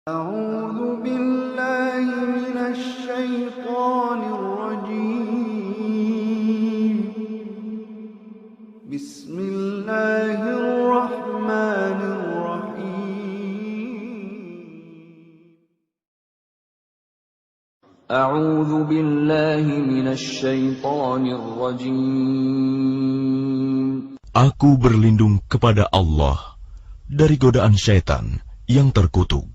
أعوذ بالله من الشيطان الرجيم بسم الله الرحمن الرحيم أعوذ بالله من الشيطان الرجيم. Aku berlindung kepada Allah dari godaan syaitan yang terkutuk.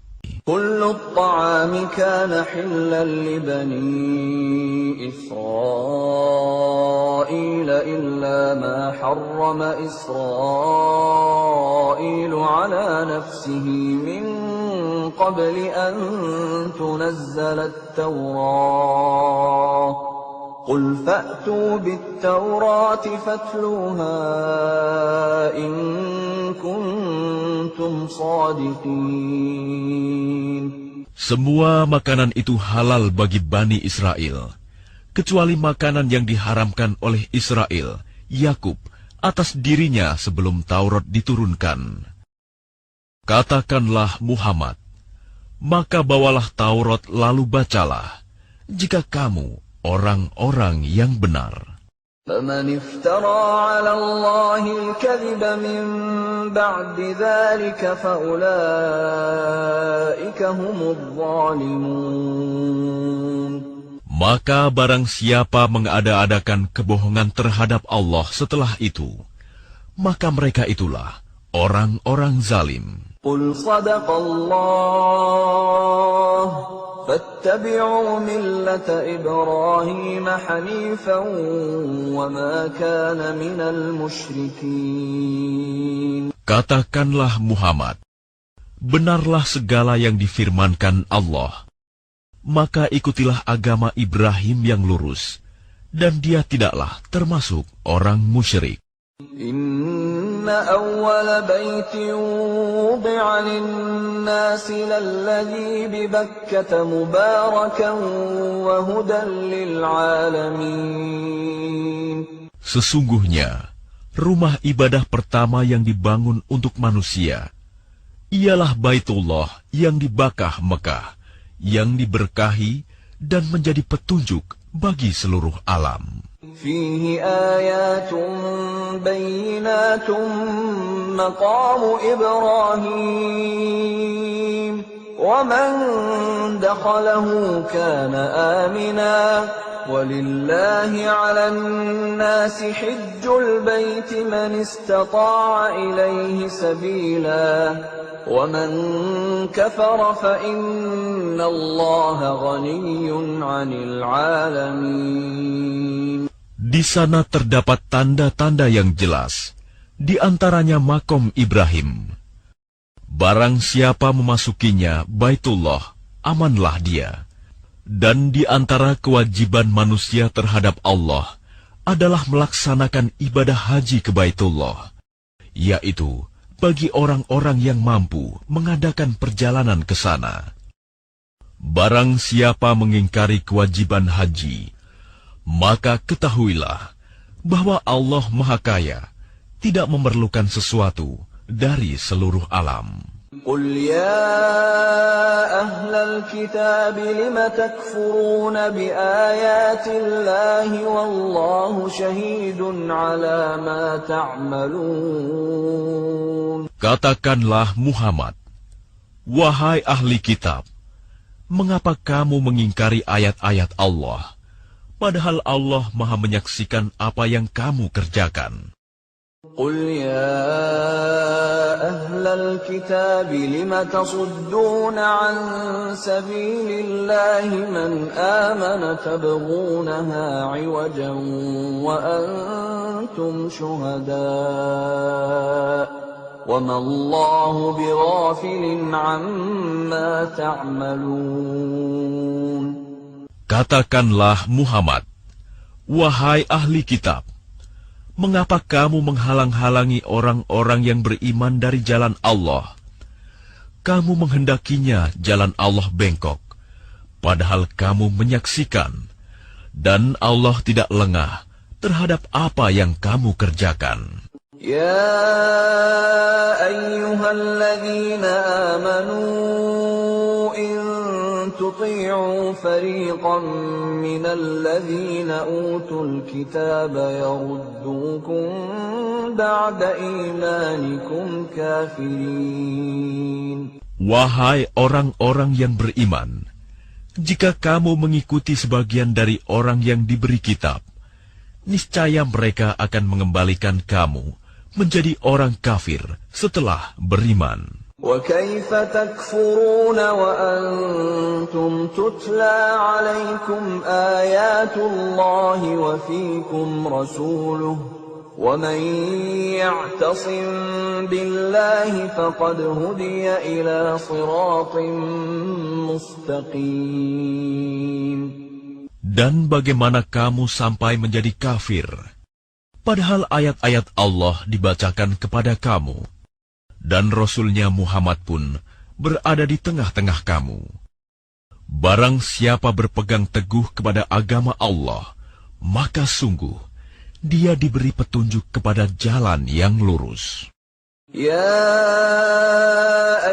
كل الطعام كان حلا لبني إسرائيل إلا ما حرم إسرائيل على نفسه من قبل أن تنزل التوراة قل فأتوا بالتوراة فاتلوها إن كنتم صادقين. Semua makanan itu halal bagi Bani Israel, kecuali makanan yang diharamkan oleh Israel, Yakub, atas dirinya sebelum Taurat diturunkan. Katakanlah Muhammad, maka bawalah Taurat lalu bacalah, jika kamu orang-orang yang benar. فمن افترى على الله الكذب من بعد ذلك فأولئك هم الظالمون. Maka barang siapa mengada-adakan kebohongan terhadap Allah setelah itu, maka mereka itulah orang-orang zalim. قل صدق الله فاتبعوا ملة إبراهيم حنيفا وما كان من المشركين. Katakanlah Muhammad, benarlah segala yang difirmankan Allah, maka ikutilah agama Ibrahim yang lurus, dan dia tidaklah termasuk orang musyrik. إن أول بيت وضع للناس للذي ببكة مباركا وهدى للعالمين. Sesungguhnya, rumah ibadah pertama yang dibangun untuk manusia ialah Baitullah yang di Bakkah Mekah, yang diberkahi dan menjadi petunjuk bagi seluruh alam. فيه آيات بينات مقام إبراهيم ومن دخله كان آمنا ولله على الناس حج البيت من استطاع إليه سبيلا ومن كفر فإن الله غني عن العالمين. Di sana terdapat tanda-tanda yang jelas, di antaranya makom Ibrahim. Barang siapa memasukinya Baitullah, amanlah dia. Dan di antara kewajiban manusia terhadap Allah adalah melaksanakan ibadah haji ke Baitullah, yaitu bagi orang-orang yang mampu mengadakan perjalanan ke sana. Barang siapa mengingkari kewajiban haji, maka ketahuilah bahwa Allah Maha Kaya, tidak memerlukan sesuatu dari seluruh alam. قل يا أهل الكتاب لم تكفرون بآيات الله والله شهيد على ما تعملون. Katakanlah Muhammad, wahai ahli kitab, mengapa kamu mengingkari ayat-ayat Allah, padahal Allah Maha menyaksikan apa yang kamu kerjakan. قل يا أهل الكتاب لم تصدون عن سبيل الله من آمن تبغونها عوجا وأنتم شهداء وما الله بغافل عما تعملون. Katakanlah Muhammad, wahai ahli kitab, mengapa kamu menghalang-halangi orang-orang yang beriman dari jalan Allah? Kamu menghendakinya jalan Allah bengkok, padahal kamu menyaksikan, dan Allah tidak lengah terhadap apa yang kamu kerjakan. يا أيها الذين آمنوا تطيعوا فريقا من الذين أوتوا الكتاب يردوكم بعد إيمانكم كافرين. Wahai orang-orang yang beriman, jika kamu mengikuti sebagian dari orang yang diberi kitab, niscaya mereka akan mengembalikan kamu menjadi orang kafir setelah beriman. وَكَيْفَ تَكْفُرُونَ وَأَنْتُمْ تُتْلَى عَلَيْكُمْ آيَاتُ اللَّهِ وَفِيكُمْ رَسُولُهُ وَمَنْ يَعْتَصِمْ بِاللَّهِ فَقَدْ هُدِيَ إِلَى صِرَاطٍ مُسْتَقِيمٍ. Dan bagaimana kamu sampai menjadi kafir, padahal ayat-ayat Allah dibacakan kepada kamu, dan Rasul-Nya Muhammad pun berada di tengah-tengah kamu. Barang siapa berpegang teguh kepada agama Allah, maka sungguh dia diberi petunjuk kepada jalan yang lurus. يا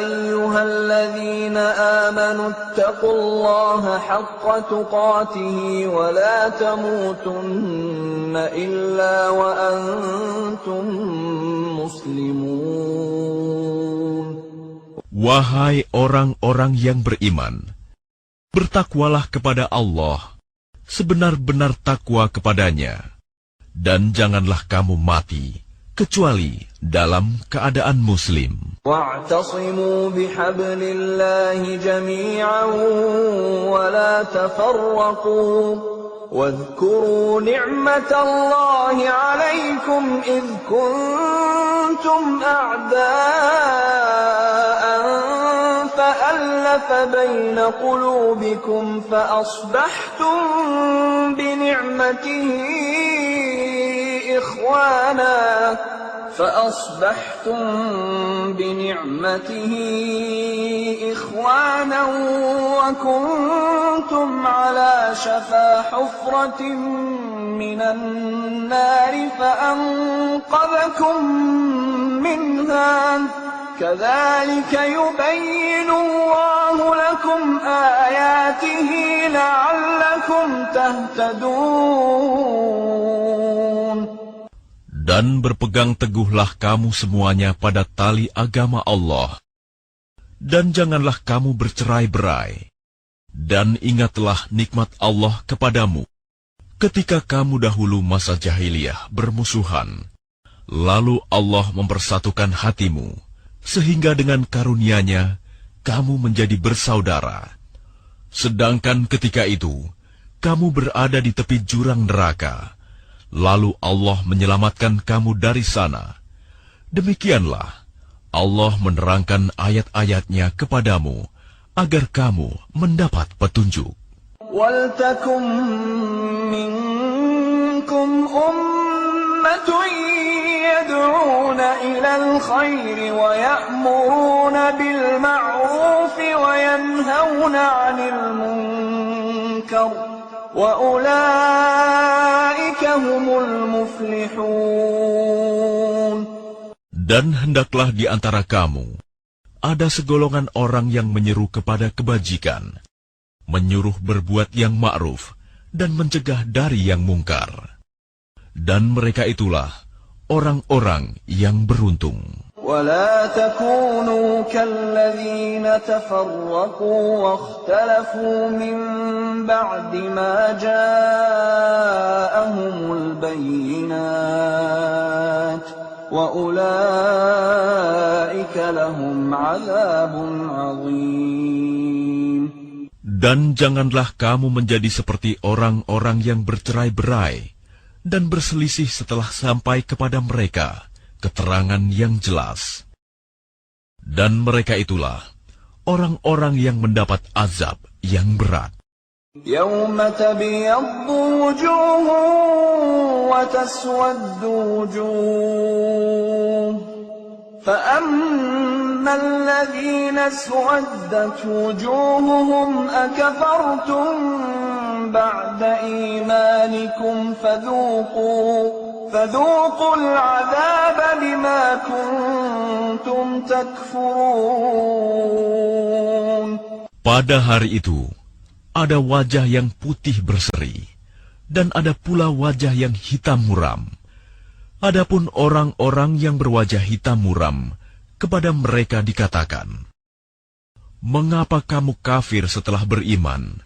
أيها الذين آمنوا اتقوا الله حق تقاته ولا تموتن إلا وأنتم مسلمون. Wahai orang-orang yang beriman, bertakwalah kepada Allah sebenar-benar takwa kepadanya, dan janganlah kamu mati kecuali dalam keadaan muslim. واعتصموا بحبل الله جميعا ولا تفرقوا واذكروا نعمة الله عليكم إذ كنتم أعداء فألف بين قلوبكم فأصبحتم بنعمته إخوانا وكنتم على شفا حفرة من النار فأنقذكم منها كذلك يبين الله لكم آياته لعلكم تهتدون. Dan berpegang teguhlah kamu semuanya pada tali agama Allah, dan janganlah kamu bercerai-berai. Dan ingatlah nikmat Allah kepadamu, ketika kamu dahulu masa jahiliyah bermusuhan, lalu Allah mempersatukan hatimu, sehingga dengan karunia-Nya kamu menjadi bersaudara. Sedangkan ketika itu, kamu berada di tepi jurang neraka, lalu Allah menyelamatkan kamu dari sana. Demikianlah Allah menerangkan ayat-ayat-Nya kepadamu agar kamu mendapat petunjuk. وَلْتَكُنْ مِنْكُمْ أُمَّةٌ يَدْعُونَ إِلَى الْخَيْرِ وَيَأْمُرُونَ بِالْمَعْرُوفِ وَيَنْهَوْنَ عَنِ الْمُنْكَرِ وَأُولَئِكَ هُمُ الْمُفْلِحُونَ. Dan hendaklah di antara kamu ada segolongan orang yang menyeru kepada kebajikan, menyuruh berbuat yang ma'ruf, dan mencegah dari yang mungkar. Dan mereka itulah orang-orang yang beruntung. ولا تكونوا كالذين تفرقوا واختلفوا من بعد ما جاءهم البينات وأولئك لهم عذاب عظيم. Dan janganlah kamu menjadi seperti orang-orang yang bercerai-berai dan berselisih setelah sampai kepada mereka keterangan yang jelas. Dan mereka itulah orang-orang yang mendapat azab yang berat. يَوْمَ تَبْيَضُّ وُجُوهٌ وَتَسْوَدُّ وُجُوهٌ فَأَمَّا الَّذِينَ اسْوَدَّتْ وُجُوهُهُمْ أَكَفَرْتُمْ بَعْدَ إِيمَانِكُمْ فذوقوا العذاب بما كنتم تكفرون. Pada hari itu, ada wajah yang putih berseri, dan ada pula wajah yang hitam muram. Adapun orang-orang yang berwajah hitam muram, kepada mereka dikatakan, "Mengapa kamu kafir setelah beriman?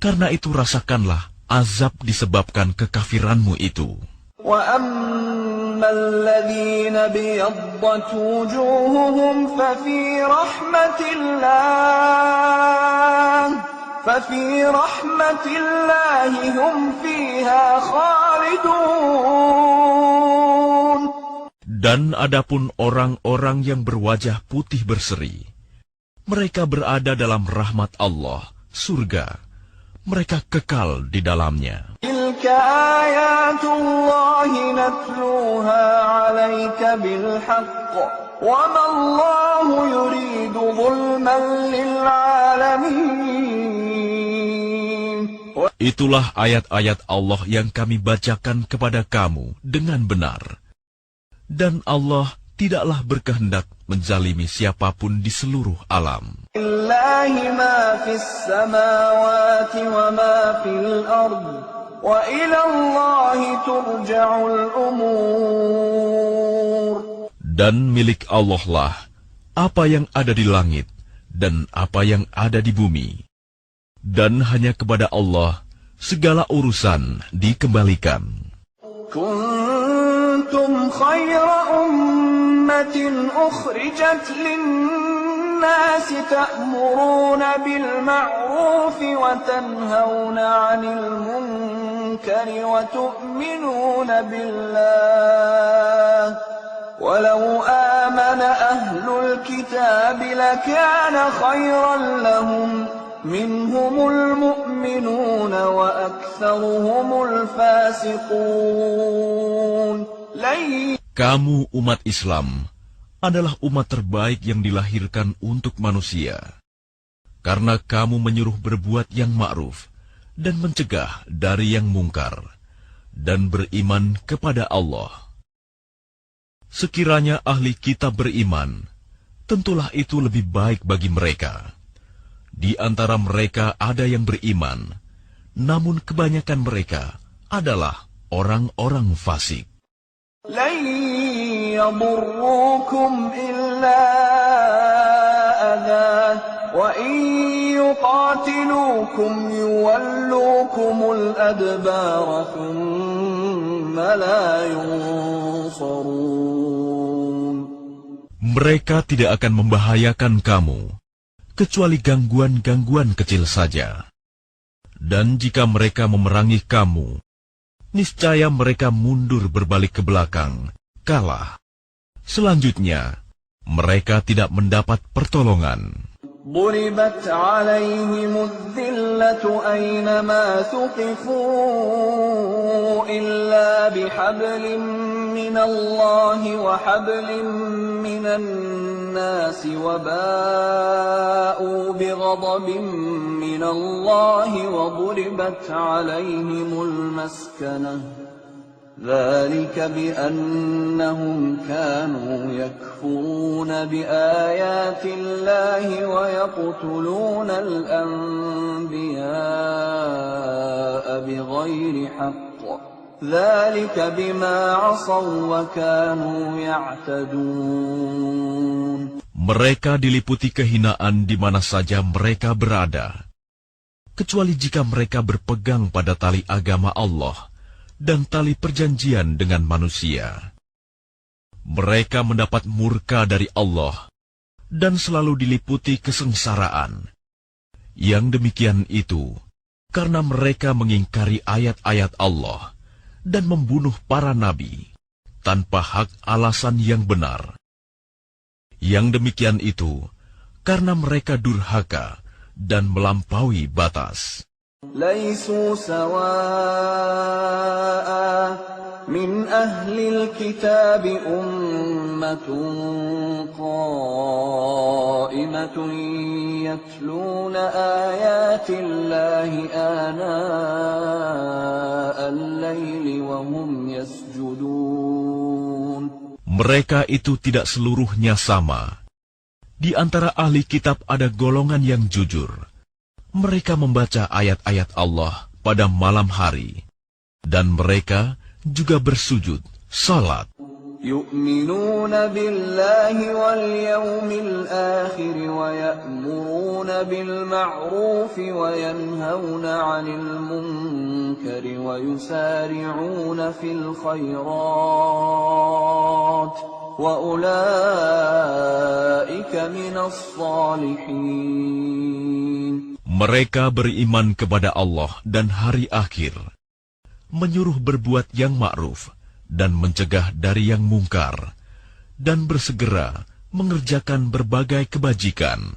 Karena itu rasakanlah azab disebabkan kekafiranmu itu." وَأَمَّا الَّذِينَ ابْيَضَّتْ وُجُوهُهُمْ فَفِي رَحْمَةِ اللَّهِ هُمْ فِيهَا خَالِدُونَ. Dan adapun orang-orang yang berwajah putih berseri, mereka berada dalam rahmat Allah, surga. Mereka kekal di dalamnya. تِلْكَ آيَاتُ اللَّهِ نَتْلُوهَا عَلَيْكَ بِالْحَقِّ وَمَا اللَّهُ يُرِيدُ ظُلْمًا لِلْعَالَمِينَ. Itulah ayat-ayat Allah yang kami bacakan kepada kamu dengan benar. Dan Allah tidaklah berkehendak menzalimi siapapun di seluruh alam. Lillahi ma fis samawati wa ma fil ard wa ila Allahi turja'ul umur. Dan milik Allah lah apa yang ada di langit dan apa yang ada di bumi. Dan hanya kepada Allah segala urusan dikembalikan. Kuntum khayra ummatin ukhrijat lin-nasi ta'muruna bil ma'ruf wa tanhauna 'anil munkari wa tu'minuna billah. Walau amana ahlul kitab lakana khayran lahum. Minhumul mu'minuna wa aktsaruhumul fasiqun. Kamu umat Islam adalah umat terbaik yang dilahirkan untuk manusia. Karena kamu menyuruh berbuat yang ma'ruf dan mencegah dari yang mungkar dan beriman kepada Allah. Sekiranya ahli kitab beriman, tentulah itu lebih baik bagi mereka. Di antara mereka ada yang beriman, namun kebanyakan mereka adalah orang-orang fasik. Lan yadurrukum illa adhan, wa in yuqatilukum yuwallukumul adbara thumma la yunsarun. Mereka tidak akan membahayakan kamu, kecuali gangguan-gangguan kecil saja. Dan jika mereka memerangi kamu, niscaya mereka mundur berbalik ke belakang, kalah. Selanjutnya, mereka tidak mendapat pertolongan. ضربت عليهم الذلة أينما ثقفوا إلا بحبل من الله وحبل من الناس وباءوا بغضب من الله وضربت عليهم المسكنة ذلك بأنهم كانوا يكفرون بآيات الله ويقتلون الأنبياء بغير حق ذلك بما عصوا وكانوا يعتدون. Mereka diliputi kehinaan di mana saja mereka berada, kecuali jika mereka berpegang pada tali agama Allah dan tali perjanjian dengan manusia. Mereka mendapat murka dari Allah dan selalu diliputi kesengsaraan. Yang demikian itu karena mereka mengingkari ayat-ayat Allah dan membunuh para nabi tanpa hak alasan yang benar. Yang demikian itu karena mereka durhaka dan melampaui batas. ليسوا سواء من أهل الكتاب أمة قائمة يتلون آيات الله آناء الليل وهم يسجدون. Mereka itu tidak seluruhnya sama Di antara ahli kitab ada golongan yang jujur. Mereka membaca ayat-ayat Allah pada malam hari. Dan mereka juga bersujud, salat. يؤمنون بالله واليوم الآخر ويأمرون بالمعروف وينهون عن المنكر ويسارعون في الخيرات وأولئك من الصالحين. Mereka beriman kepada Allah dan hari akhir, menyuruh berbuat yang ma'ruf dan mencegah dari yang mungkar, dan bersegera mengerjakan berbagai kebajikan.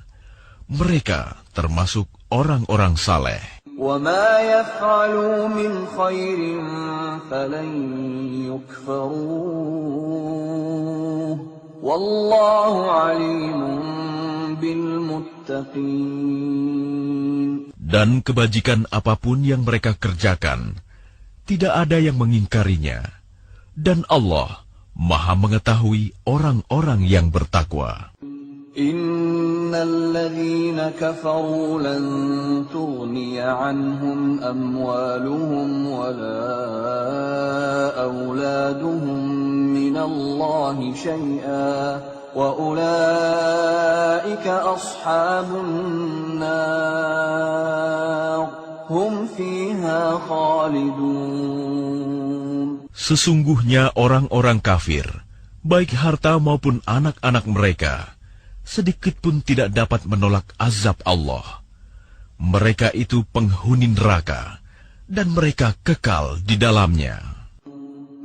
Mereka termasuk orang-orang saleh. وَمَا يَفْعَلُوا مِنْ خَيْرٍ فَلَنْ يُكْفَرُوهُ وَاللَّهُ عَلِيمٌ بِالْمُتَّقِينَ. Dan kebajikan apapun yang mereka kerjakan, tidak ada yang mengingkarinya. Dan Allah Maha mengetahui orang-orang yang bertakwa. Innal ladzina kafaru lan tughniya anhum amwaluhum wala auladuhum minallahi syai'a wa ulaika ashabun nar hum fiha khalidun. Sesungguhnya orang-orang kafir, baik harta maupun anak-anak mereka, sedikit pun tidak dapat menolak azab Allah. Mereka itu penghuni neraka, dan mereka kekal di dalamnya.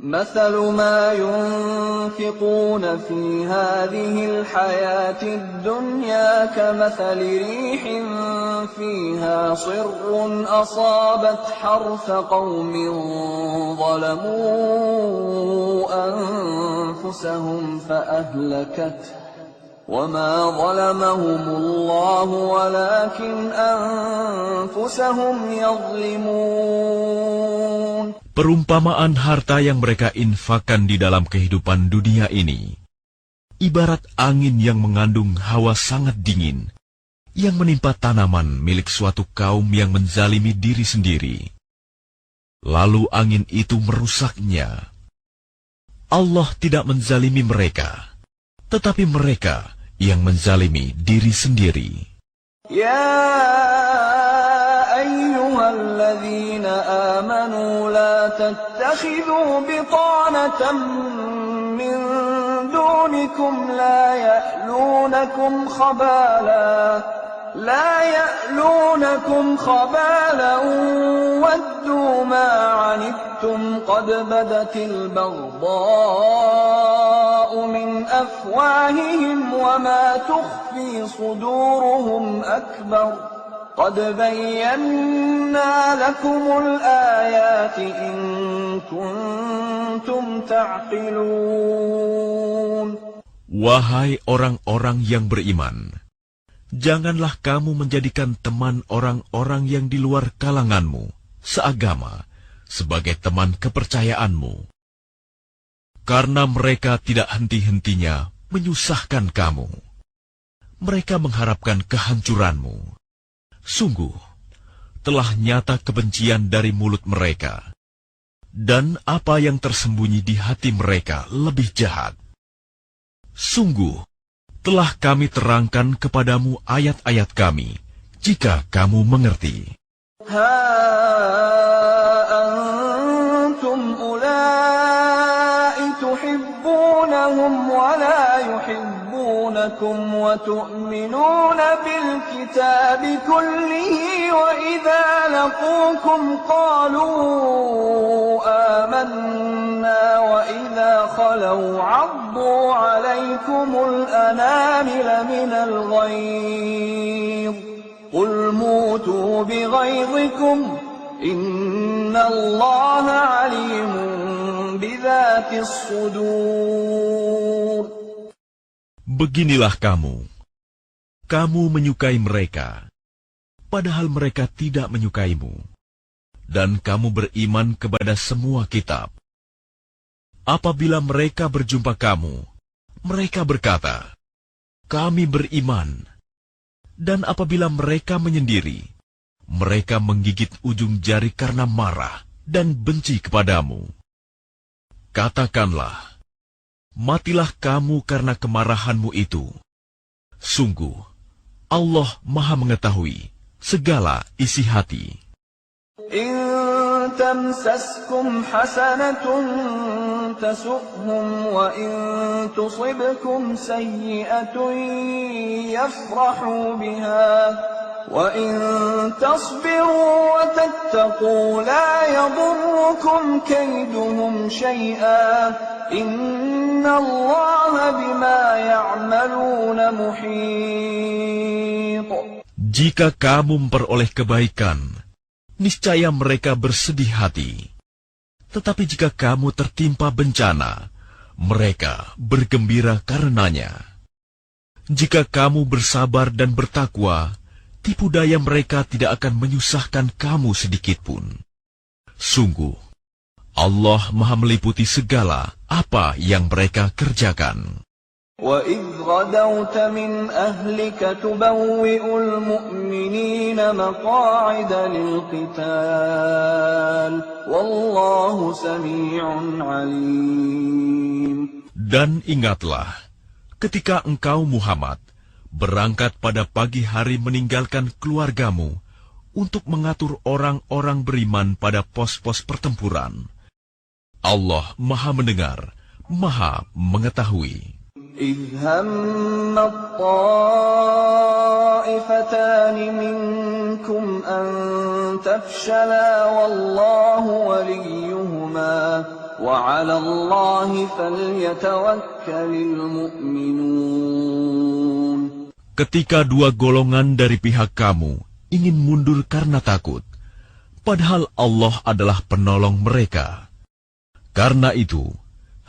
مثل ما ينفقون في هذه الحياة الدنيا كمثل ريح فيها صر أصابت حرث قوم ظلموا أنفسهم فأهلكته وما ظلمهم الله ولكن أنفسهم يظلمون. Perumpamaan harta yang mereka infakkan di dalam kehidupan dunia ini, ibarat angin yang mengandung hawa sangat dingin, yang menimpa tanaman milik suatu kaum yang menzalimi diri sendiri. Lalu angin itu merusaknya. Allah tidak menzalimi mereka, tetapi mereka yang menzalimi diri sendiri. Ya ayyuhalladzina amanu la tattakhidhu bitanatan min dunikum la ya'lunakum khabalan waddu ma 'anittum qad badatil baghdha'u min afwahihim wa ma tukhfi suduruhum akbar qad bayyana lakumul ayati in kuntum ta'qilun. Wahai orang-orang yang beriman, janganlah kamu menjadikan teman orang-orang yang di luar kalanganmu, seagama, sebagai teman kepercayaanmu. Karena mereka tidak henti-hentinya menyusahkan kamu. Mereka mengharapkan kehancuranmu. Sungguh, telah nyata kebencian dari mulut mereka. Dan apa yang tersembunyi di hati mereka lebih jahat. Sungguh, telah kami terangkan kepadamu ayat-ayat kami, jika kamu mengerti. Ha antum ulai tuhibbunahum wa la yuhibbunakum wa tu'minuna bil kitabi kullihi wa idza laqukum qalu amanna wa idza khalu 'addu 'alaykumul anamila minal ghayz qul mutu bighayzikum innallaha 'alimun bidzatis sudur. Beginilah kamu menyukai mereka, padahal mereka tidak menyukaimu, dan kamu beriman kepada semua kitab. Apabila mereka berjumpa kamu, mereka berkata, kami beriman. Dan apabila mereka menyendiri, mereka menggigit ujung jari karena marah dan benci kepadamu. Katakanlah, matilah kamu karena kemarahanmu itu. Sungguh, Allah Maha mengetahui segala isi hati. إن تمسسكم حسنة تسؤهم وإن تصبكم سيئة يفرحوا بها وإن تصبروا وتتقوا لا يضركم كيدهم شيئا إن الله بما يعملون محيط. Jika kamu memperoleh kebaikan, niscaya mereka bersedih hati. Tetapi jika kamu tertimpa bencana, mereka bergembira karenanya. Jika kamu bersabar dan bertakwa, tipu daya mereka tidak akan menyusahkan kamu sedikitpun. Sungguh, Allah Maha meliputi segala apa yang mereka kerjakan. وَإِذْ غَدَوْتَ مِنْ أَهْلِكَ تُبَوِّئُ الْمُؤْمِنِينَ مَقَاعِدَ لِلْقِتَالِ وَاللَّهُ سَمِيعٌ عَلِيمٌ. Dan ingatlah, ketika engkau Muhammad berangkat pada pagi hari meninggalkan keluargamu untuk mengatur orang-orang beriman pada pos-pos pertempuran. Allah Maha mendengar, Maha mengetahui. إِذْ هَمَّ الطَّائِفَتَانِ مِنْكُمْ أَنْ تَفْشَلَا وَاللَّهُ وَلِيُّهُمَا وَعَلَى اللَّهِ فَلْيَتَوَكَّلِ الْمُؤْمِنُونَ. Ketika dua golongan dari pihak kamu ingin mundur karena takut, padahal Allah adalah penolong mereka. Karena itu,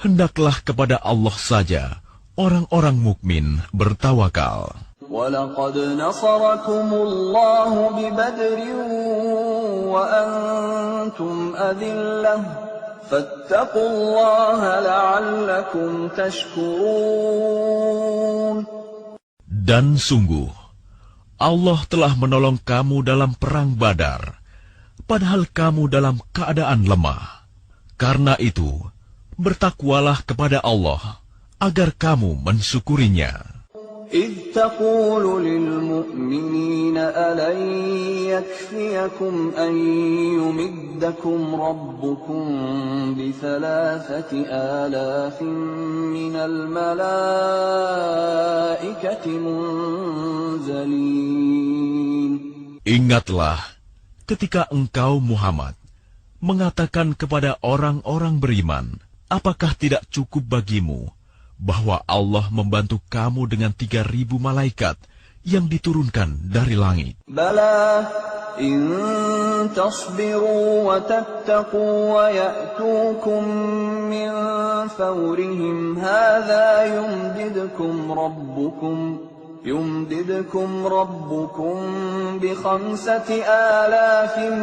hendaklah kepada Allah saja orang-orang mukmin bertawakal. وَلَقَدْ نَصَرَكُمُ اللَّهُ بِبَدْرٍ وَأَنْتُمْ أَذِلَّةٌ فَاتَّقُوا اللَّهَ لَعَلَّكُمْ تَشْكُرُونَ. Dan sungguh, Allah telah menolong kamu dalam perang Badar, padahal kamu dalam keadaan lemah. Karena itu, bertakwalah kepada Allah agar kamu mensyukurinya. إِذْ تَقُولُ لِلْمُؤْمِنِينَ أَلَنْ يَكْفِيَكُمْ أَنْ يُمِدَّكُمْ رَبُّكُمْ ب3,000 آلاف مِنَ الْمَلَائِكَةِ مُنْزَلِينَ. Ingatlah ketika engkau Muhammad mengatakan kepada orang-orang beriman, apakah tidak cukup bagimu bahwa Allah membantu kamu dengan 3.000 malaikat yang diturunkan dari langit? Bala in tasbiru wa tattaqu wa ya'tukum min fawrihim hadha yumdidkum rabbukum bi 5,000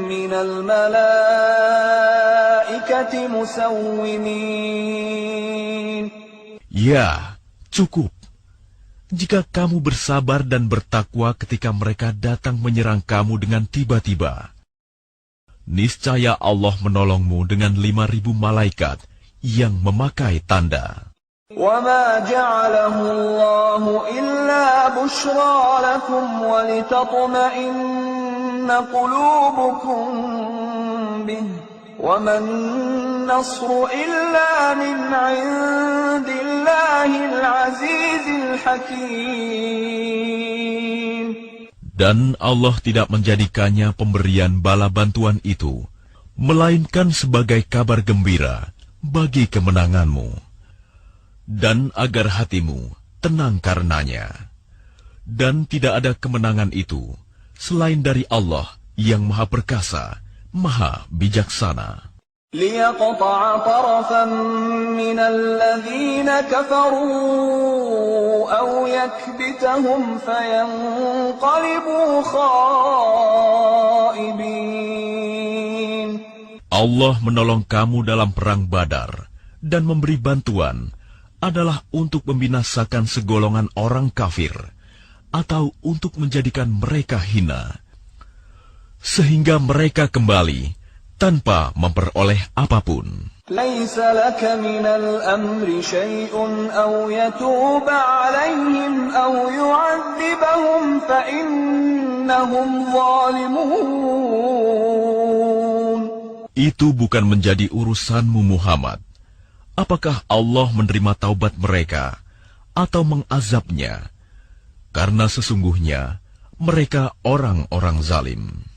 minal malaikati musawwimin. Ya, cukup. Jika kamu bersabar dan bertakwa ketika mereka datang menyerang kamu dengan tiba-tiba, niscaya Allah menolongmu dengan 5.000 malaikat yang memakai tanda. وَمَا جَعَلَهُ اللَّهُ إِلَّا بُشْرَى لَكُمْ وَلِتَطْمَئِنَّ قُلُوبُكُمْ بِهِ وَمَا النَّصْرُ إِلَّا مِنْ عِنْدِ اللَّهِ الْعَزِيزِ الْحَكِيمِ. Dan Allah tidak menjadikannya pemberian bala bantuan itu, melainkan sebagai kabar gembira bagi kemenanganmu, dan agar hatimu tenang karenanya. Dan tidak ada kemenangan itu selain dari Allah yang Maha Perkasa, Maha Bijaksana. لِيَقْطَعَ طَرَفًا مِنَ الَّذِينَ كَفَرُوا أَوْ يَكْبِتَهُمْ فَيَنْقَلِبُوا خَائِبِينَ. Allah menolong kamu dalam perang Badar dan memberi bantuan adalah untuk membinasakan segolongan orang kafir, atau untuk menjadikan mereka hina, sehingga mereka kembali tanpa memperoleh apapun. ليس لك من الأمر شيء أو يتوب عليهم أو يعذبهم فإنهم ظالمون. Itu bukan menjadi urusanmu Muhammad. Apakah Allah menerima taubat mereka atau mengazabnya? Karena sesungguhnya mereka orang-orang zalim.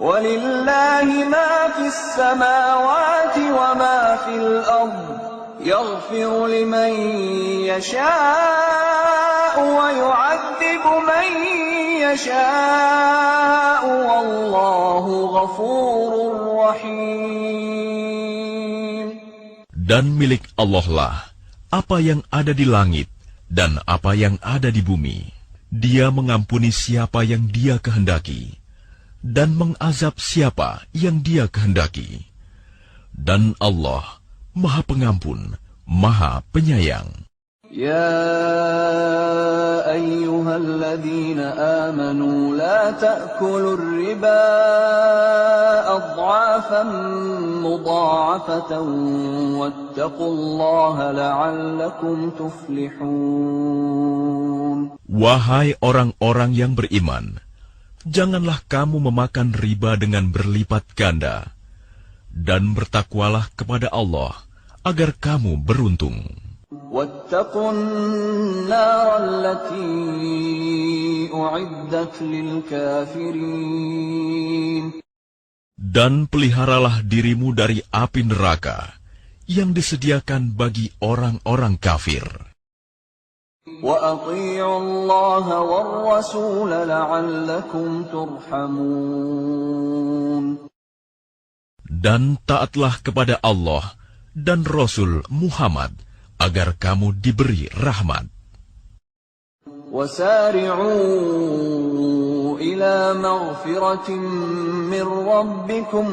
وَلِلَّهِ مَا فِي السَّمَاوَاتِ وَمَا فِي الْأَرْضِ يَغْفِرُ لِمَن يَشَاءُ وَيُعَذِّبُ مَن يَشَاءُ وَاللَّهُ غَفُورٌ رَّحِيمٌ. Dan milik Allah lah apa yang ada di langit dan apa yang ada di bumi. Dia mengampuni siapa yang Dia kehendaki dan mengazab siapa yang Dia kehendaki. Dan Allah Maha Pengampun, Maha Penyayang. يا أيها الذين آمنوا لا تأكلوا الربا أضعافا مضاعفة واتقوا الله لعلكم تفلحون. Wahai orang-orang yang beriman, janganlah kamu memakan riba dengan berlipat ganda, dan bertakwalah kepada Allah agar kamu beruntung. واتقوا النار التي أعدت للكافرين. Dan peliharalah dirimu dari api neraka yang disediakan bagi orang-orang kafir. وأطيعوا الله والرسول لعلكم ترحمون. Dan taatlah kepada Allah dan Rasul Muhammad agar kamu diberi rahmat. وسارعوا إلى مغفرة من ربكم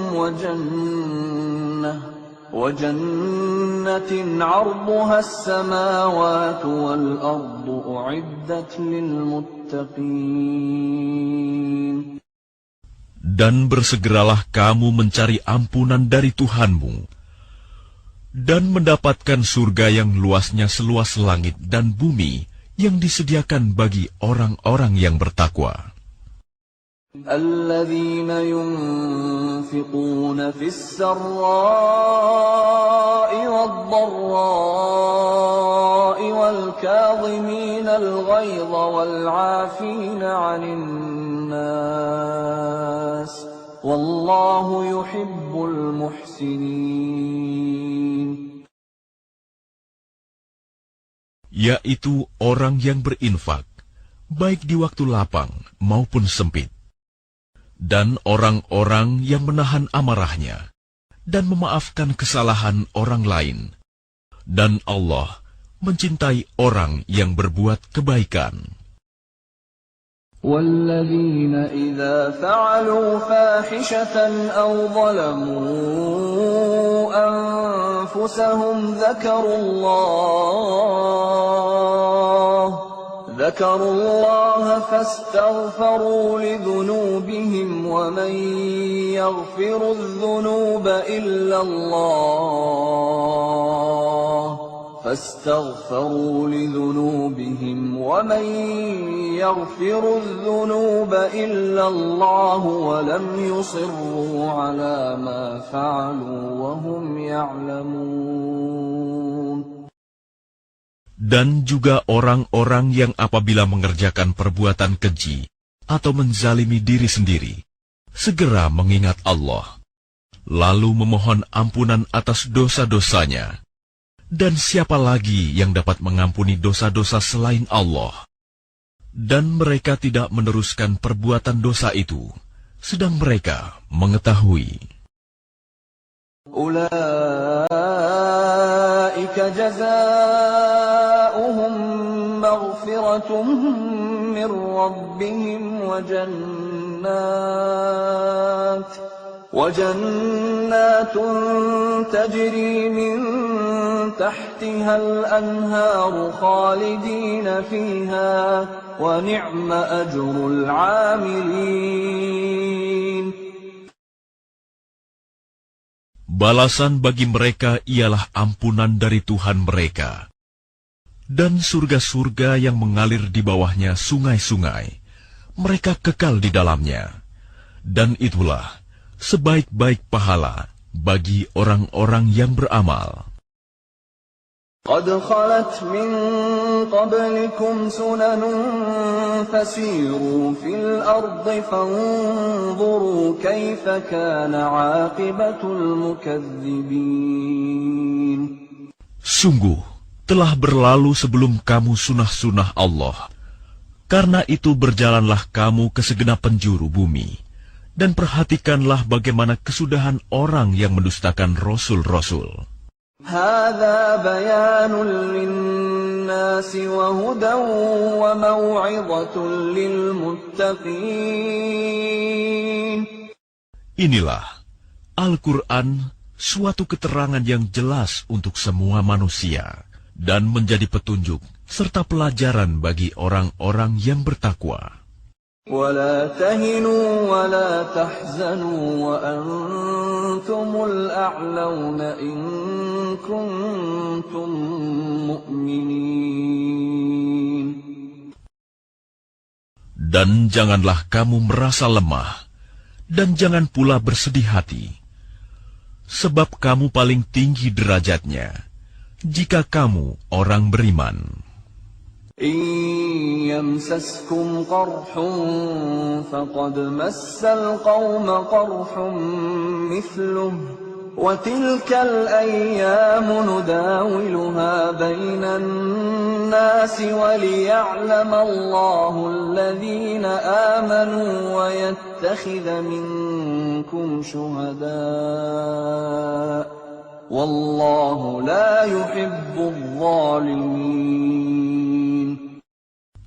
وجنة عرضها السماوات والأرض أعدت للمتقين. Dan bersegeralah kamu mencari ampunan dari Tuhanmu, dan mendapatkan surga yang luasnya seluas langit dan bumi yang disediakan bagi orang-orang yang bertakwa. الذين ينفقون في السراء والضراء والكاظمين الغيظ والعافين عن الناس والله يحب المحسنين. Yaitu orang yang berinfak, baik di waktu lapang maupun sempit, dan orang-orang yang menahan amarahnya, dan memaafkan kesalahan orang lain. Dan Allah mencintai orang yang berbuat kebaikan. والذين إذا فعلوا فاحشة أو ظلموا أنفسهم ذكروا الله فاستغفروا لذنوبهم ومن يغفر الذنوب إلا الله فاستغفروا لذنوبهم ومن يغفر الذنوب إلا الله ولم يصروا على ما فعلوا وهم يعلمون. Dan juga orang-orang yang apabila mengerjakan perbuatan keji atau menzalimi diri sendiri, segera mengingat Allah, lalu memohon ampunan atas dosa-dosanya. Dan siapa lagi yang dapat mengampuni dosa-dosa selain Allah? Dan mereka tidak meneruskan perbuatan dosa itu, sedang mereka mengetahui. Ulaika jazaa'uhum maghfiratun min rabbihim wa وجنات تجري من تحتها الأنهار خالدين فيها ونعم أجر العاملين. Balasan bagi mereka ialah ampunan dari Tuhan mereka, dan surga-surga yang mengalir di bawahnya sungai-sungai. Mereka kekal di dalamnya, dan itulah sebaik-baik pahala bagi orang-orang yang beramal. قد خلت من قبلكم سنن فسيروا في الأرض فانظروا كيف كان عاقبة المكذبين. Sungguh, telah berlalu sebelum kamu sunah-sunah Allah. Karena itu berjalanlah kamu ke segenap penjuru bumi, dan perhatikanlah bagaimana kesudahan orang yang mendustakan Rasul-Rasul. هذا بيان للناس وهدى وموعظة للمتقين. Inilah Al-Quran, suatu keterangan yang jelas untuk semua manusia, dan menjadi petunjuk serta pelajaran bagi orang-orang yang bertakwa. ولا تهنوا ولا تحزنوا وأنتم الأعلون إن كنتم مؤمنين. Dan janganlah kamu merasa lemah, dan jangan pula bersedih hati, sebab kamu paling tinggi derajatnya, jika kamu orang beriman. إن يمسسكم قرح فقد مس القوم قرح مثله وتلك الأيام نداولها بين الناس وليعلم الله الذين آمنوا ويتخذ منكم شهداء والله لا يحب الظالمين.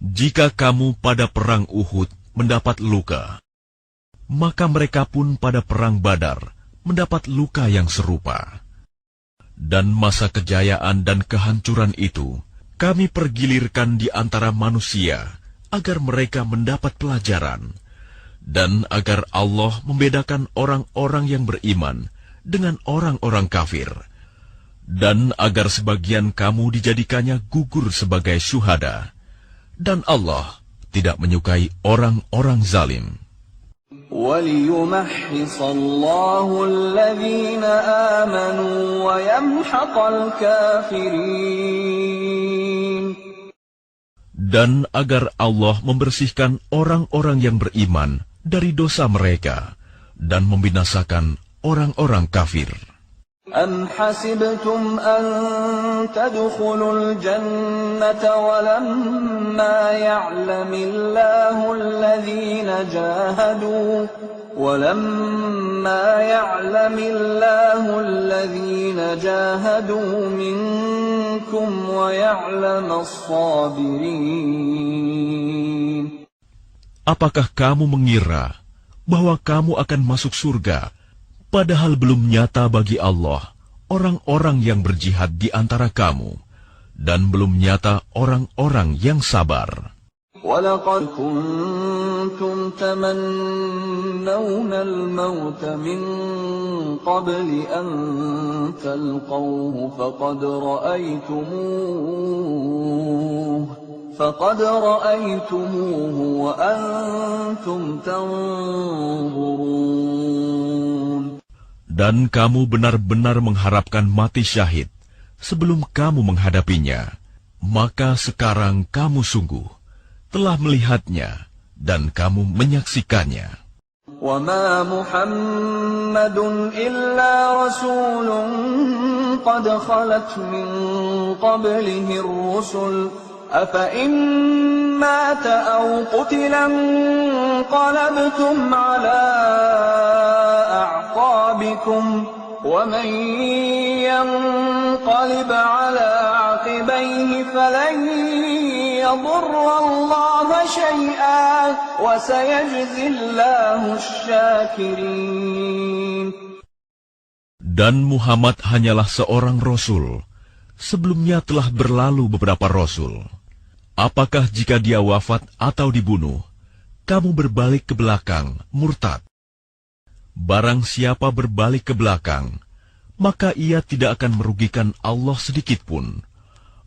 Jika kamu pada perang Uhud mendapat luka, maka mereka pun pada perang Badar mendapat luka yang serupa. Dan masa kejayaan dan kehancuran itu kami pergilirkan di antara manusia agar mereka mendapat pelajaran, dan agar Allah membedakan orang-orang yang beriman dengan orang-orang kafir, dan agar sebagian kamu dijadikannya gugur sebagai syuhada. Dan Allah tidak menyukai orang-orang zalim. وَلِيُمَحِّصَ اللَّهُ الَّذِينَ آمَنُوا وَيَمْحَقَ الْكَافِرِينَ. Dan agar Allah membersihkan orang-orang yang beriman dari dosa mereka dan membinasakan orang-orang kafir. أَمْ حَسِبْتُمْ أَن تَدْخُلُوا الْجَنَّةَ وَلَمَّا يَعْلَمِ اللَّهُ الَّذِينَ جَاهَدُوا مِنكُمْ وَيَعْلَمَ الصَّابِرِينَ. Apakah kamu mengira bahwa kamu akan masuk surga, padahal belum nyata bagi Allah orang-orang yang berjihad di antara kamu, dan belum nyata orang-orang yang sabar. وَلَقَدْ كُنْتُمْ تَمَنَّوْنَ الْمَوْتَ مِنْ قَبْلِ أَنْ تَلْقَوْهُ فَقَدْ رَأَيْتُمُوهُ وَأَنْتُمْ تَنْظُرُونَ. Dan kamu benar-benar mengharapkan mati syahid sebelum kamu menghadapinya, maka sekarang kamu sungguh telah melihatnya dan kamu menyaksikannya. وَمَا مُحَمَّدٌ إِلَّا رَسُولٌ قَدْ خَلَتْ مِنْ قَبْلِهِ الرُّسُلُ أَفَإِنْ مَاتَ أَوْ قُتِلَ انقَلَبْتُمْ عَلَى أَعْقَابِكُمْ وَمَنْ يَنْقَلِبْ عَلَى عَقِبَيْهِ فَلَنْ يَضُرَّ اللَّهَ شَيْئًا وَسَيَجْزِي اللَّهُ الشاكرين. Dan Muhammad hanyalah seorang rasul. Sebelumnya telah berlalu beberapa rasul. Apakah jika dia wafat atau dibunuh, kamu berbalik ke belakang, murtad? Barang siapa berbalik ke belakang, maka ia tidak akan merugikan Allah sedikitpun.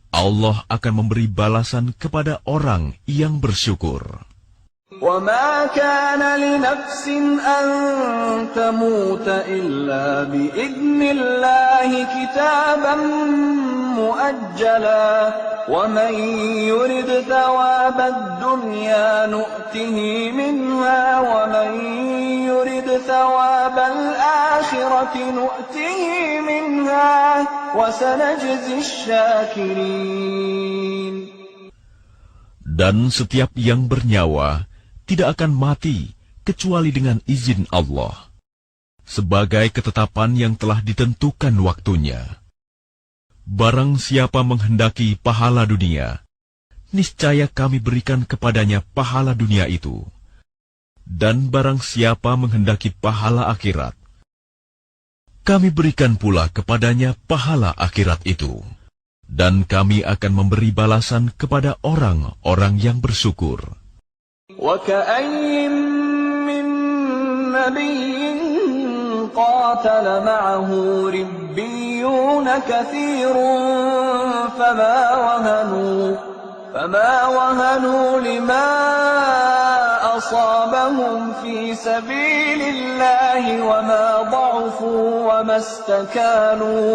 Allah akan memberi balasan kepada orang yang bersyukur. وَمَا كَانَ لِنَفْسٍ أَن تَمُوتَ إِلَّا بِإِذْنِ اللَّهِ كِتَابًا مُؤَجَّلًا وَمَن يُرِدْ ثَوَابَ الدُّنْيَا نُؤْتِهِ مِنْهَا وَمَن يُرِدْ ثَوَابَ الْآخِرَةِ نُؤْتِهِ مِنْهَا وَسَنَجْزِي الشَّاكِرِينَ. Dan setiap yang bernyawa tidak akan mati kecuali dengan izin Allah, sebagai ketetapan yang telah ditentukan waktunya. Barang siapa menghendaki pahala dunia, niscaya kami berikan kepadanya pahala dunia itu. Dan barang siapa menghendaki pahala akhirat, kami berikan pula kepadanya pahala akhirat itu. Dan kami akan memberi balasan kepada orang-orang yang bersyukur. وَكَأَيٍّ مِّن نَّبِيٍّ قَاتَلَ مَعَهُ رِبِّيُّونَ كَثِيرٌ فَمَا وَهَنُوا لِمَا أَصَابَهُمْ فِي سَبِيلِ اللَّهِ وَمَا ضَعُفُوا وَمَا اسْتَكَانُوا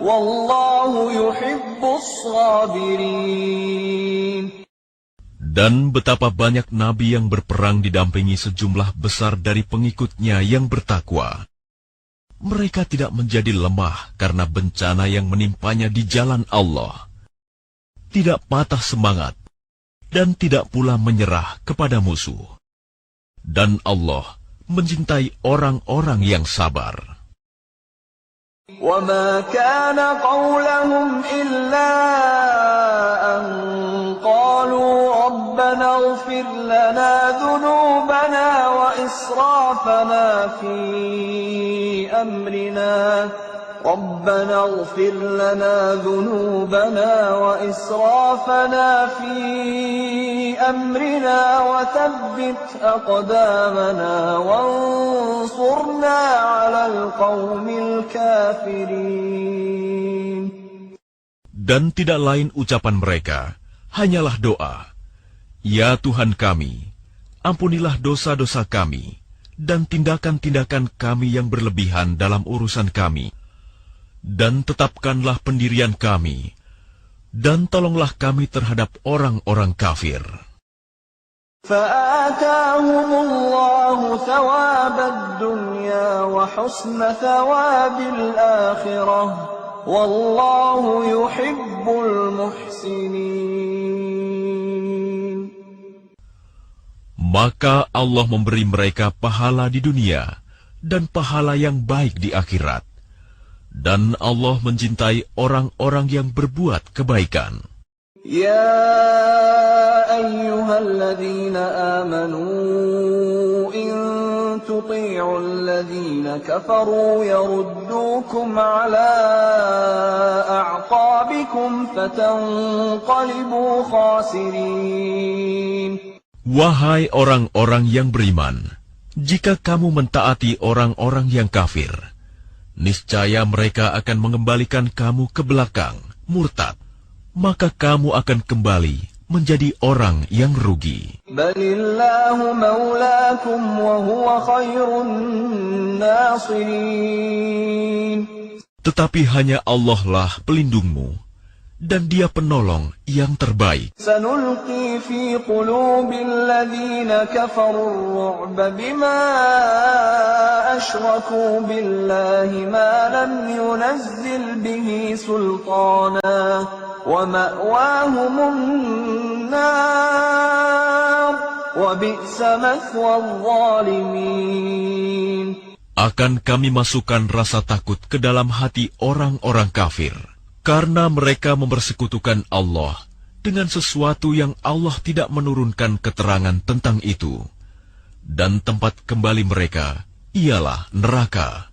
وَاللَّهُ يُحِبُّ الصَّابِرِينَ. Dan betapa banyak nabi yang berperang didampingi sejumlah besar dari pengikutnya yang bertakwa. Mereka tidak menjadi lemah karena bencana yang menimpanya di jalan Allah. Tidak patah semangat, dan tidak pula menyerah kepada musuh. Dan Allah mencintai orang-orang yang sabar. وَمَا كَانَ قَوْلَهُمْ إِلَّا أَن قَالُوا رَبَّنَا اغْفِرْ لَنَا ذُنُوبَنَا وَإِسْرَافَنَا فِي أَمْرِنَا رَبَّنَا اغْفِرْ لَنَا ذُنُوبَنَا وَإِسْرَافَنَا فِي أَمْرِنَا وَثَبِّتْ أَقْدَامَنَا وَانصُرْنَا عَلَى الْقَوْمِ الْكَافِرِينَ. Dan tidak lain ucapan mereka, hanyalah doa. Ya Tuhan kami, ampunilah dosa-dosa kami, dan tindakan-tindakan kami yang berlebihan dalam urusan kami. Dan tetapkanlah pendirian kami, dan tolonglah kami terhadap orang-orang kafir. فَآتَاهُمُ اللَّهُ ثَوَابَ الدُّنْيَا وَحُسْنَ ثَوَابِ الْآخِرَةِ وَاللَّهُ يُحِبُّ الْمُحْسِنِينَ. Maka Allah memberi mereka pahala di dunia dan pahala yang baik di akhirat. Dan Allah mencintai orang-orang yang berbuat kebaikan. Ya ayyuhalladzina amanu in tuti'u alladzina kafaru yaruddukum ala a'qabikum fatanqalibu khasirin. Wahai orang-orang yang beriman, jika kamu mentaati orang-orang yang kafir, niscaya mereka akan mengembalikan kamu ke belakang, murtad. Maka kamu akan kembali menjadi orang yang rugi. Balillahu maulakum wa huwa khairun nasirin. Tetapi hanya Allah lah pelindungmu, dan Dia penolong yang terbaik. Sanulqi fi qulubil ladzina kafaru ar-ru'ba bima asyraku billahi ma lam yunazzil bihi sultana wa ma'wahumun nar wa bi'sa mathwa adh-dhalimin. Akan kami masukkan rasa takut ke dalam hati orang-orang kafir, karena mereka mempersekutukan Allah dengan sesuatu yang Allah tidak menurunkan keterangan tentang itu. dan tempat kembali mereka ialah neraka.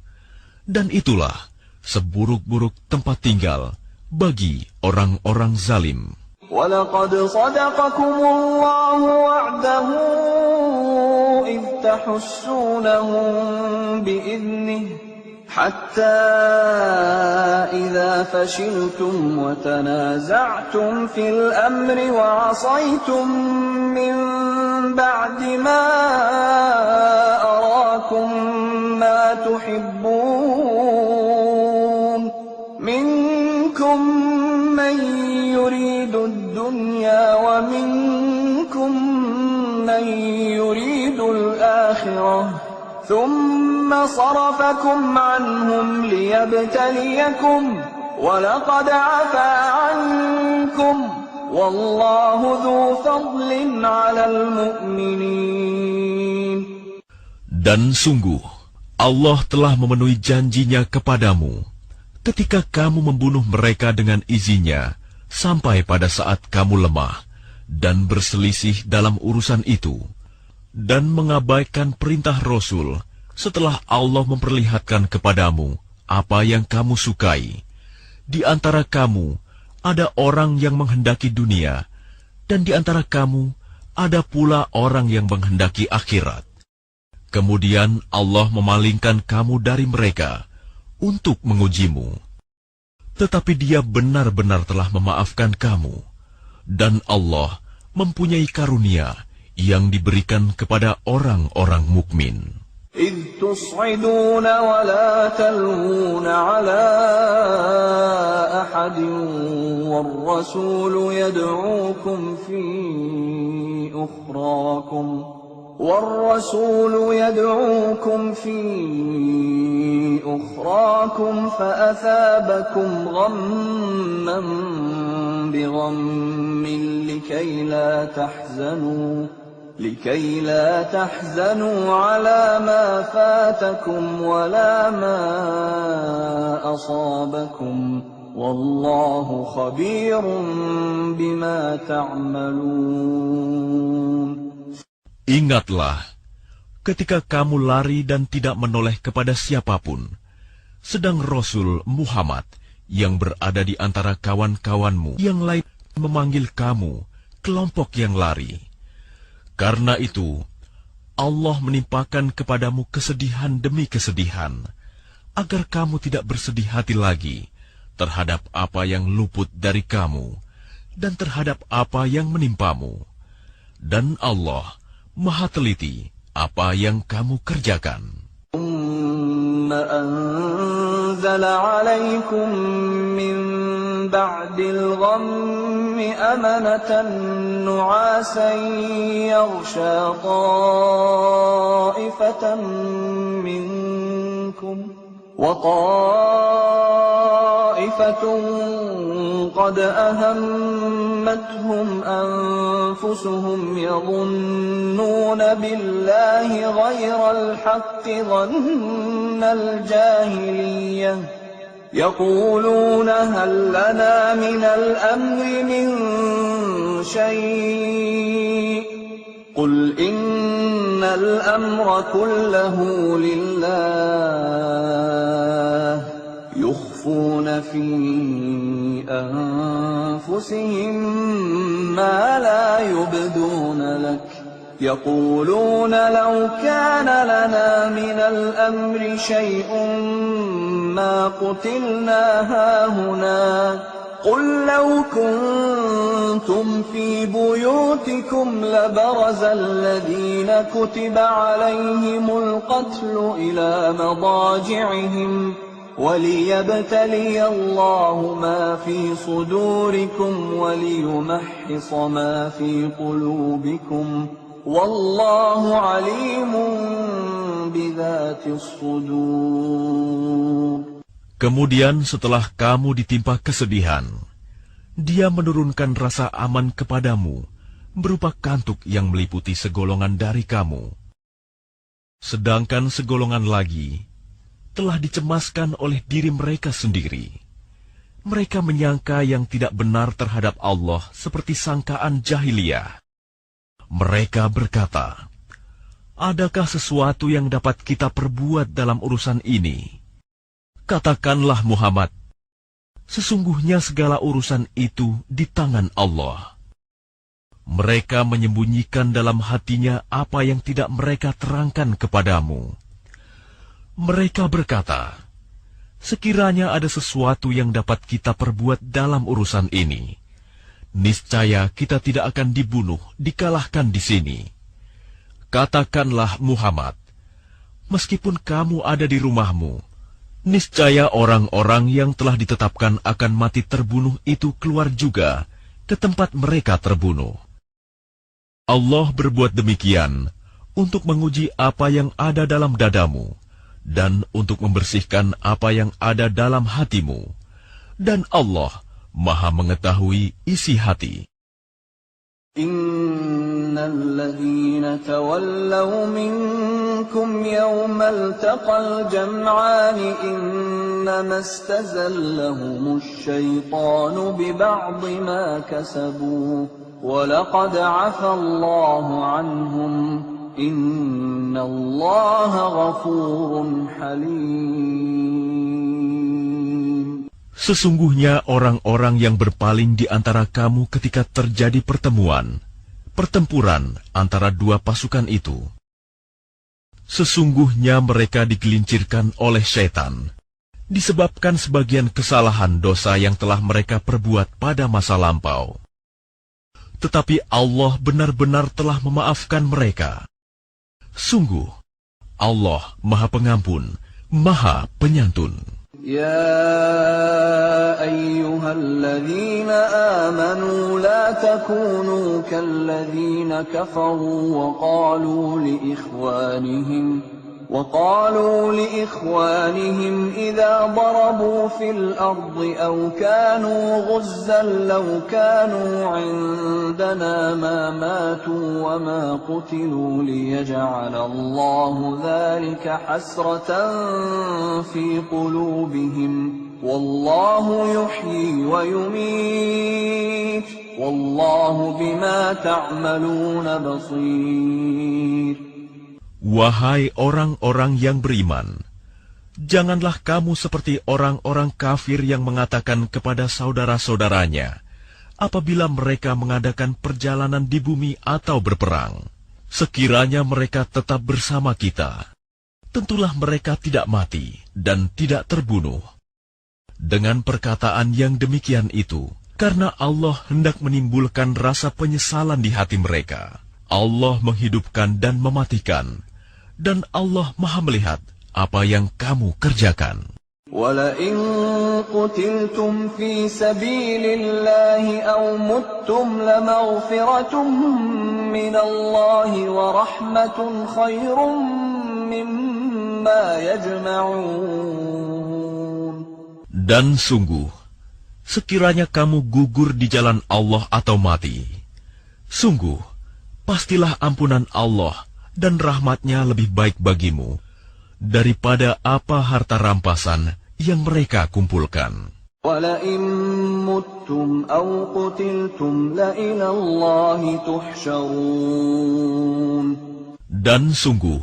Dan itulah seburuk-buruk tempat tinggal bagi orang-orang zalim. وَلَقَدْ صَدَقَكُمُ اللَّهُ وَعْدَهُ إِذْ تَحُسُّونَهُم بِإِذْنِهِ حَتَّى إِذَا فَشِلْتُمْ وَتَنَازَعْتُمْ فِي الْأَمْرِ وَعَصَيْتُم مِّن بَعْدِ مَا أَرَاكُم مَّا تُحِبُّونَ مِنكُم مَّن يُرِيدُ الدُّنْيَا وَمِنكُم مَّن يُرِيدُ الْآخِرَةَ ثُمَّ صَرَفَكُمْ عَنْهُمْ لِيَبْتَلِيَكُمْ وَلَقَدْ عَفَا عَنكُمْ وَاللَّهُ ذُو فَضْلٍ عَلَى الْمُؤْمِنِينَ. Dan sungguh, Allah telah memenuhi janjinya kepadamu ketika kamu membunuh mereka dengan izinnya sampai pada saat kamu lemah dan berselisih dalam urusan itu, dan mengabaikan perintah Rasul setelah Allah memperlihatkan kepadamu apa yang kamu sukai. Di antara kamu ada orang yang menghendaki dunia, dan di antara kamu ada pula orang yang menghendaki akhirat. Kemudian Allah memalingkan kamu dari mereka untuk mengujimu. Tetapi Dia benar-benar telah memaafkan kamu, dan Allah mempunyai karunia yang diberikan kepada orang-orang mukmin. إِذْ تُصْعِدُونَ وَلَا تَلْوُونَ عَلَىٰ أَحَدٍ وَالرَّسُولُ يَدْعُوكُمْ فِي أُخْرَاكُمْ فَأَثَابَكُمْ غَمًّا بِغَمٍّ لكي لا تحزنوا على ما فاتكم ولا ما أصابكم والله خبير بما تعملون. Ingatlah, ketika kamu lari dan tidak menoleh kepada siapapun, sedang Rasul Muhammad yang berada di antara kawan-kawanmu yang lain memanggil kamu, kelompok yang lari. Karena itu, Allah menimpakan kepadamu kesedihan demi kesedihan, agar kamu tidak bersedih hati lagi terhadap apa yang luput dari kamu dan terhadap apa yang menimpamu. Dan Allah Maha teliti apa yang kamu kerjakan. أنزل عليكم من بعد الغم أمنة نعاسا يغشى طائفة منكم وطائفة قد أهمتهم أنفسهم يظنون بالله غير الحق ظن الجاهلية يقولون هل لنا من الأمر من شيء قل إن الأمر كله لله يخفون في أنفسهم ما لا يبدون لك يقولون لو كان لنا من الأمر شيء ما قتلنا هاهنا قل لو كنتم في بيوتكم لبرز الذين كتب عليهم القتل إلى مضاجعهم وليبتلي الله ما في صدوركم وليمحص ما في قلوبكم والله عليم بذات الصدور. Kemudian setelah kamu ditimpa kesedihan, Dia menurunkan rasa aman kepadamu berupa kantuk yang meliputi segolongan dari kamu. Sedangkan segolongan lagi telah dicemaskan oleh diri mereka sendiri. Mereka menyangka yang tidak benar terhadap Allah seperti sangkaan jahiliyah. Mereka berkata, adakah sesuatu yang dapat kita perbuat dalam urusan ini? Katakanlah Muhammad, sesungguhnya segala urusan itu di tangan Allah. Mereka menyembunyikan dalam hatinya apa yang tidak mereka terangkan kepadamu. Mereka berkata, sekiranya ada sesuatu yang dapat kita perbuat dalam urusan ini, niscaya kita tidak akan dibunuh, dikalahkan di sini. Katakanlah Muhammad, meskipun kamu ada di rumahmu, niscaya orang-orang yang telah ditetapkan akan mati terbunuh itu keluar juga ke tempat mereka terbunuh. Allah berbuat demikian untuk menguji apa yang ada dalam dadamu dan untuk membersihkan apa yang ada dalam hatimu. Dan Allah Maha mengetahui isi hati. Innal ladzina tawallaw minkum yawmal taqal jam'ani innama istazallahumus syaitanu biba'di ma kasabu wa laqad 'afa Allahu 'anhum innallaha ghafurun halim. Sesungguhnya orang-orang yang berpaling di antara kamu ketika terjadi pertempuran antara dua pasukan itu, sesungguhnya mereka digelincirkan oleh syaitan, disebabkan sebagian kesalahan dosa yang telah mereka perbuat pada masa lampau. Tetapi Allah benar-benar telah memaafkan mereka. Sungguh, Allah Maha Pengampun, Maha Penyantun. Ya ayyuhalladzina amanu la takunu kalladzina kafaru وقالوا لإخوانهم إذا ضربوا في الأرض أو كانوا غزا لو كانوا عندنا ما ماتوا وما قتلوا ليجعل الله ذلك حسرة في قلوبهم والله يحيي ويميت والله بما تعملون بصير. Wahai orang-orang yang beriman, janganlah kamu seperti orang-orang kafir yang mengatakan kepada saudara-saudaranya apabila mereka mengadakan perjalanan di bumi atau berperang, sekiranya mereka tetap bersama kita, tentulah mereka tidak mati dan tidak terbunuh. Dengan perkataan yang demikian itu, karena Allah hendak menimbulkan rasa penyesalan di hati mereka, Allah menghidupkan dan mematikan, dan Allah Maha melihat apa yang kamu kerjakan. وَلَئِن قُتِلْتُمْ فِي سَبِيلِ اللَّهِ أَوْ مُتُّمْ لَمَغْفِرَةٌ مِّنَ اللَّهِ وَرَحْمَةٌ خَيْرٌ مِّمَّا يَجْمَعُونَ. Dan sungguh, sekiranya kamu gugur di jalan Allah atau mati, sungguh, pastilah ampunan Allah dan rahmat-Nya lebih baik bagimu daripada apa harta rampasan yang mereka kumpulkan. وَلَئِن مُتُّمْ أَوْ قُتِلْتُمْ لَإِلَى اللَّهِ تُحْشَرُونَ. Dan sungguh,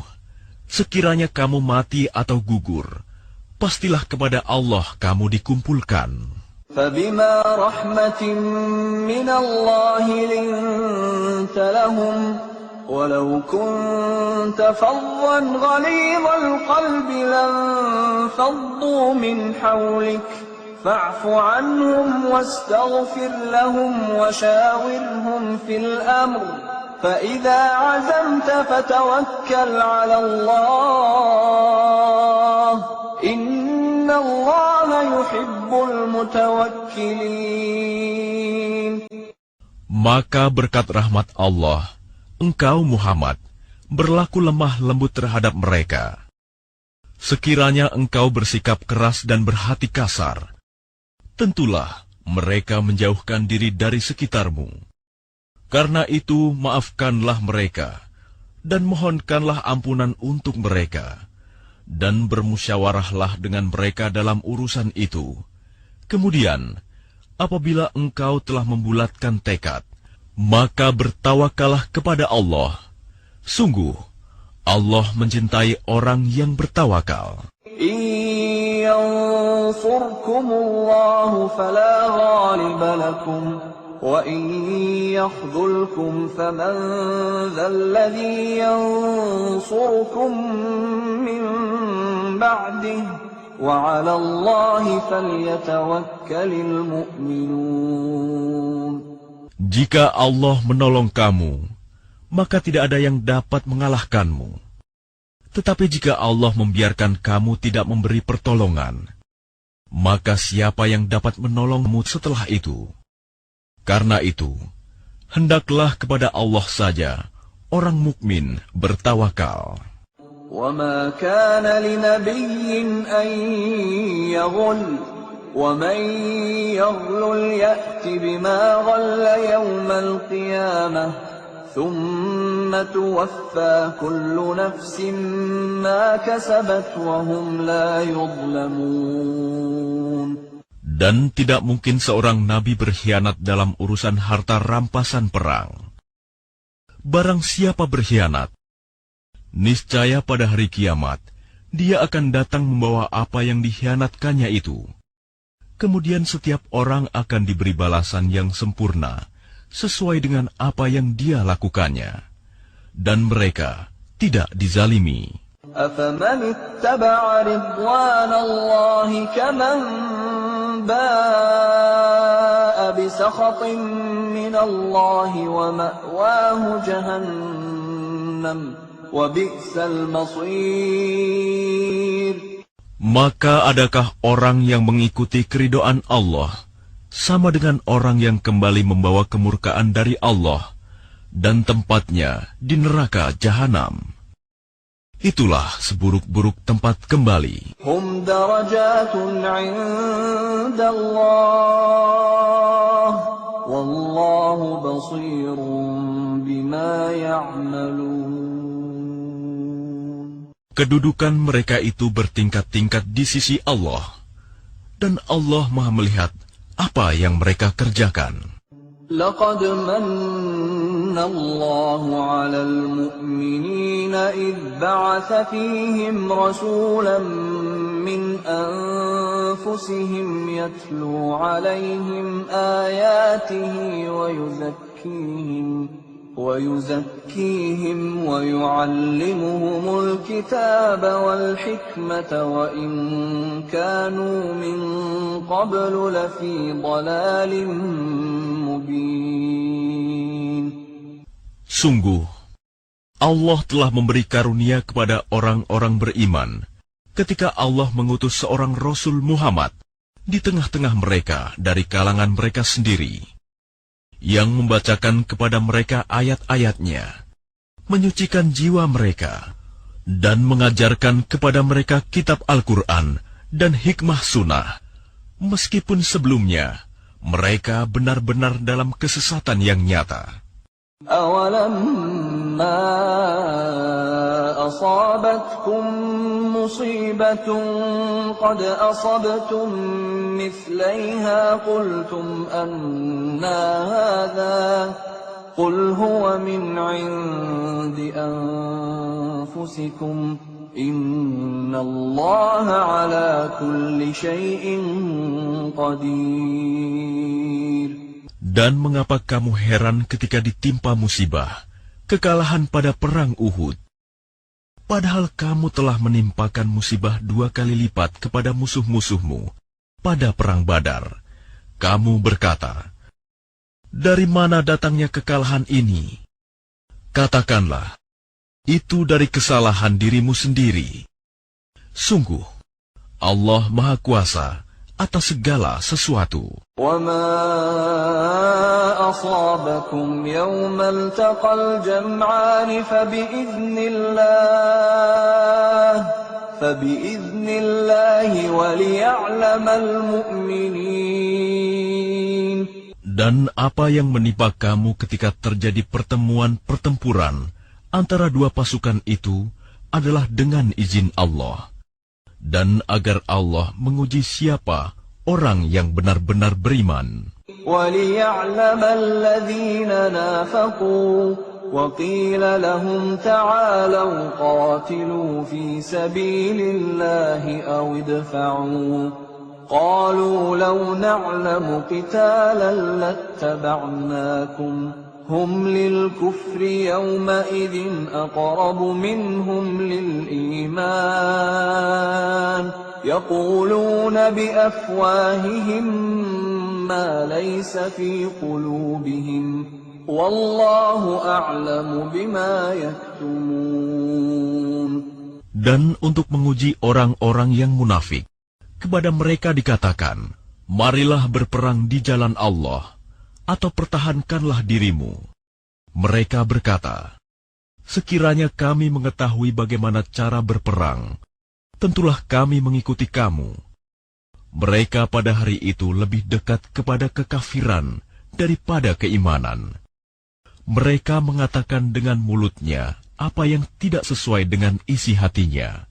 sekiranya kamu mati atau gugur, pastilah kepada Allah kamu dikumpulkan. فَبِمَا رَحْمَةٍ مِّنَ اللَّهِ لِنتَ لَهُمْ وَلَوْ كُنتَ فَظًّا غَلِيظَ الْقَلْبِ لَانفَضُّوا مِنْ حَوْلِكَ فَاعْفُ عَنْهُمْ وَاسْتَغْفِرْ لَهُمْ وَشَاوِرْهُمْ فِي الْأَمْرِ فَإِذَا عَزَمْتَ فَتَوَكَّلْ عَلَى اللَّهِ إِنَّ اللَّهَ يُحِبُّ الْمُتَوَكِّلِينَ. Maka berkat rahmat Allah, engkau Muhammad berlaku lemah lembut terhadap mereka. Sekiranya engkau bersikap keras dan berhati kasar, tentulah mereka menjauhkan diri dari sekitarmu. Karena itu maafkanlah mereka, dan mohonkanlah ampunan untuk mereka, dan bermusyawarahlah dengan mereka dalam urusan itu. Kemudian, apabila engkau telah membulatkan tekad, maka bertawakallah kepada Allah. Sungguh, Allah mencintai orang yang bertawakal. إن ينصركم الله فلا غالب لكم وإن يخذلكم فمن ذا الذي ينصركم من بعده وعلى الله فليتوكل المؤمنون. Jika Allah menolong kamu, maka tidak ada yang dapat mengalahkanmu. Tetapi jika Allah membiarkan kamu tidak memberi pertolongan, maka siapa yang dapat menolongmu setelah itu? Karena itu, hendaklah kepada Allah saja orang mukmin bertawakal. وَمَا كَانَ لِنَبِيٍّ أَن يَغُلَّ وَمَن يَغْلُلْ يَأْتِ بِمَا غَلَّ يَوْمَ الْقِيَامَةِ ثُمَّ تُوَفَّى كُلُّ نَفْسٍ مَا كَسَبَتْ وَهُمْ لَا يُظْلَمُونَ. Dan tidak mungkin seorang nabi berkhianat dalam urusan harta rampasan perang. Barang siapa berkhianat, niscaya pada hari kiamat, dia akan datang membawa apa yang dikhianatkannya itu. Kemudian setiap orang akan diberi balasan yang sempurna, sesuai dengan apa yang dia lakukannya. Dan mereka tidak dizalimi. أَفَمَنِ اتَّبَعَ رِضْوَانَ اللَّهِ كَمَنْ بَاءَ بِسَخَطٍ مِّنَ اللَّهِ وَمَأْوَاهُ جَهَنَّمُ وَبِئْسَ الْمَصِيرُ. Maka adakah orang yang mengikuti keridhaan Allah sama dengan orang yang kembali membawa kemurkaan dari Allah dan tempatnya di neraka jahanam? Itulah seburuk-buruk tempat kembali. Hum darajatun 'inda Allah wallahu basirun bima ya'malun. Kedudukan mereka itu bertingkat-tingkat di sisi Allah, dan Allah Maha melihat apa yang mereka kerjakan. Laqad manna Allahu 'alal mu'minina idh ba'atha fihim rasulan min anfusihim yatlu 'alayhim ayatihi wa yuzakkihim wa yu'allimuhumul kitaba wal hikmata wa in kanu min qablu lafi dhalalin mubin. Sungguh, Allah telah memberi karunia kepada orang-orang beriman ketika Allah mengutus seorang Rasul Muhammad di tengah-tengah mereka dari kalangan mereka sendiri, yang membacakan kepada mereka ayat-ayatnya, menyucikan jiwa mereka, dan mengajarkan kepada mereka kitab Al-Quran dan hikmah sunnah, meskipun sebelumnya mereka benar-benar dalam kesesatan yang nyata. أَوَلَمَّا أَصَابَتْكُم مُّصِيبَةٌ قَدْ أَصَبْتُم مِّثْلَيْهَا قُلْتُمْ أَنَّىٰ هَٰذَا قُلْ هُوَ مِنْ عِندِ أَنفُسِكُمْ إِنَّ اللَّهَ عَلَىٰ كُلِّ شَيْءٍ قَدِيرٌ. Dan mengapa kamu heran ketika ditimpa musibah, kekalahan pada perang Uhud? Padahal kamu telah menimpakan musibah 2 kali lipat kepada musuh-musuhmu pada perang Badar. Kamu berkata, dari mana datangnya kekalahan ini? Katakanlah, itu dari kesalahan dirimu sendiri. Sungguh, Allah Maha Kuasa atas segala sesuatu. وَمَا أَصَابَكُمْ يَوْمَ الْتَقَى الْجَمْعَانِ فَبِإِذْنِ اللَّهِ وَلِيَعْلَمَ الْمُؤْمِنِينَ. Dan apa yang menimpa kamu ketika terjadi pertemuan pertempuran antara dua pasukan itu adalah dengan izin Allah, dan agar Allah menguji siapa orang yang benar-benar beriman. وَلِيَعْلَمَ الَّذِينَ نَافَقُوا وقيل لهم تعالوا قاتلوا في سبيل الله أو ادفعوا قالوا لو نعلم قتالا لاتبعناكم هم للكفر يومئذ أقرب منهم للإيمان يقولون بأفواههم ما ليس في قلوبهم والله أعلم بما يكتمون. Dan untuk menguji orang-orang yang munafik, kepada mereka dikatakan, marilah berperang di jalan Allah, atau pertahankanlah dirimu. Mereka berkata, sekiranya kami mengetahui bagaimana cara berperang, tentulah kami mengikuti kamu. Mereka pada hari itu lebih dekat kepada kekafiran daripada keimanan. Mereka mengatakan dengan mulutnya apa yang tidak sesuai dengan isi hatinya,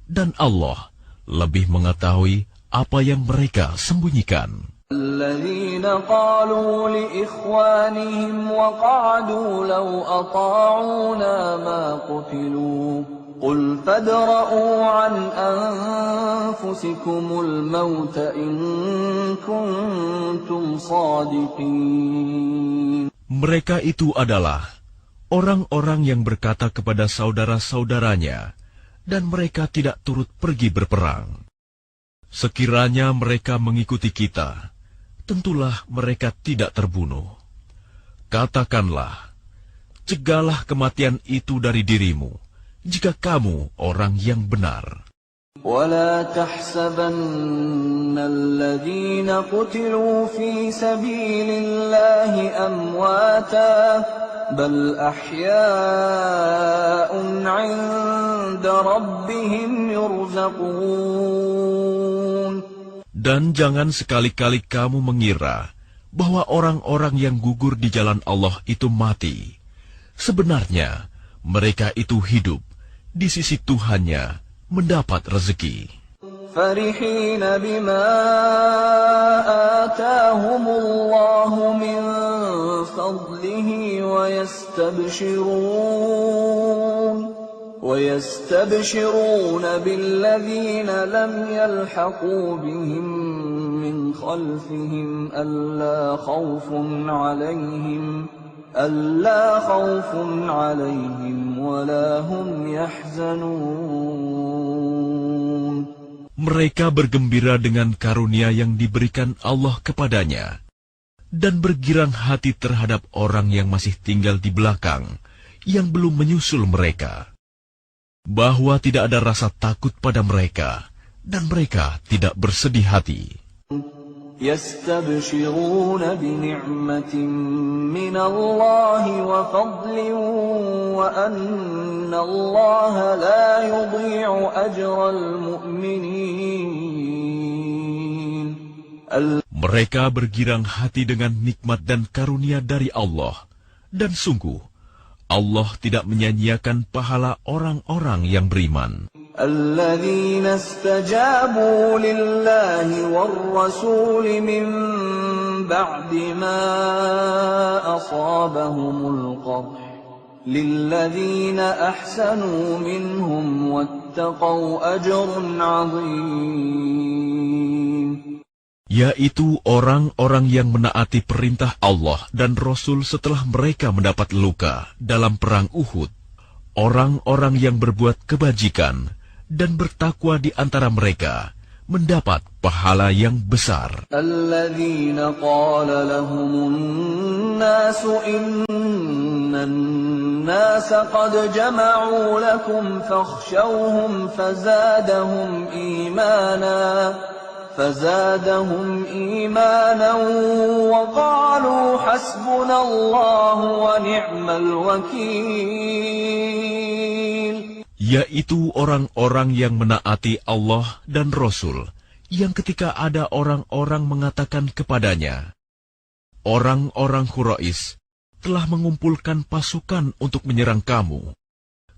dan Allah lebih mengetahui apa yang mereka sembunyikan. الذين قالوا لإخوانهم وقعدوا لو أطاعونا ما قتلوا قل فادرءوا عن أنفسكم الموت إن كنتم صادقين. Mereka itu adalah orang-orang yang berkata kepada saudara-saudaranya, dan mereka tidak turut pergi berperang. Sekiranya mereka mengikuti kita, tentulah mereka tidak terbunuh. Katakanlah, cegahlah kematian itu dari dirimu, jika kamu orang yang benar. ولا تحسبن الذين قتلوا في سبيل الله أمواتا بل أحياء عند ربهم يرزقون. Dan jangan sekali-kali kamu mengira bahwa orang-orang yang gugur di jalan Allah itu mati. Sebenarnya mereka itu hidup di sisi Tuhannya, mendapat rezeki. فرحين بما آتاهم الله من فضله ويستبشرون بالذين لم يلحقوا بهم من خلفهم ألا خوف عليهم ولا هم يحزنون. Mereka bergembira dengan karunia yang diberikan Allah kepadanya, dan bergirang hati terhadap orang yang masih tinggal di belakang, yang belum menyusul mereka, bahwa tidak ada rasa takut pada mereka, dan mereka tidak bersedih hati. يستبشرون بنعمة من الله وفضل وأن الله لا يضيع أجر المؤمنين. Mereka bergirang hati dengan nikmat dan karunia dari Allah, dan sungguh Allah tidak menyia-nyiakan pahala orang-orang yang beriman. الذين استجابوا لله والرسول من بعد ما أصابهم القرح للذين أحسنوا منهم واتقوا أجر عظيم. Yaitu orang-orang yang menaati perintah Allah dan Rasul setelah mereka mendapat luka dalam perang Uhud. Orang-orang yang berbuat kebajikan dan bertakwa di antara mereka mendapat pahala yang besar. Alladzina qala lahumun nasu innan nasa qad jama'u lakum fakhshawhum fazadahum imanan wa qalu hasbunallahu wa ni'mal wakil. Yaitu orang-orang yang menaati Allah dan Rasul, yang ketika ada orang-orang mengatakan kepadanya, orang-orang Quraisy telah mengumpulkan pasukan untuk menyerang kamu.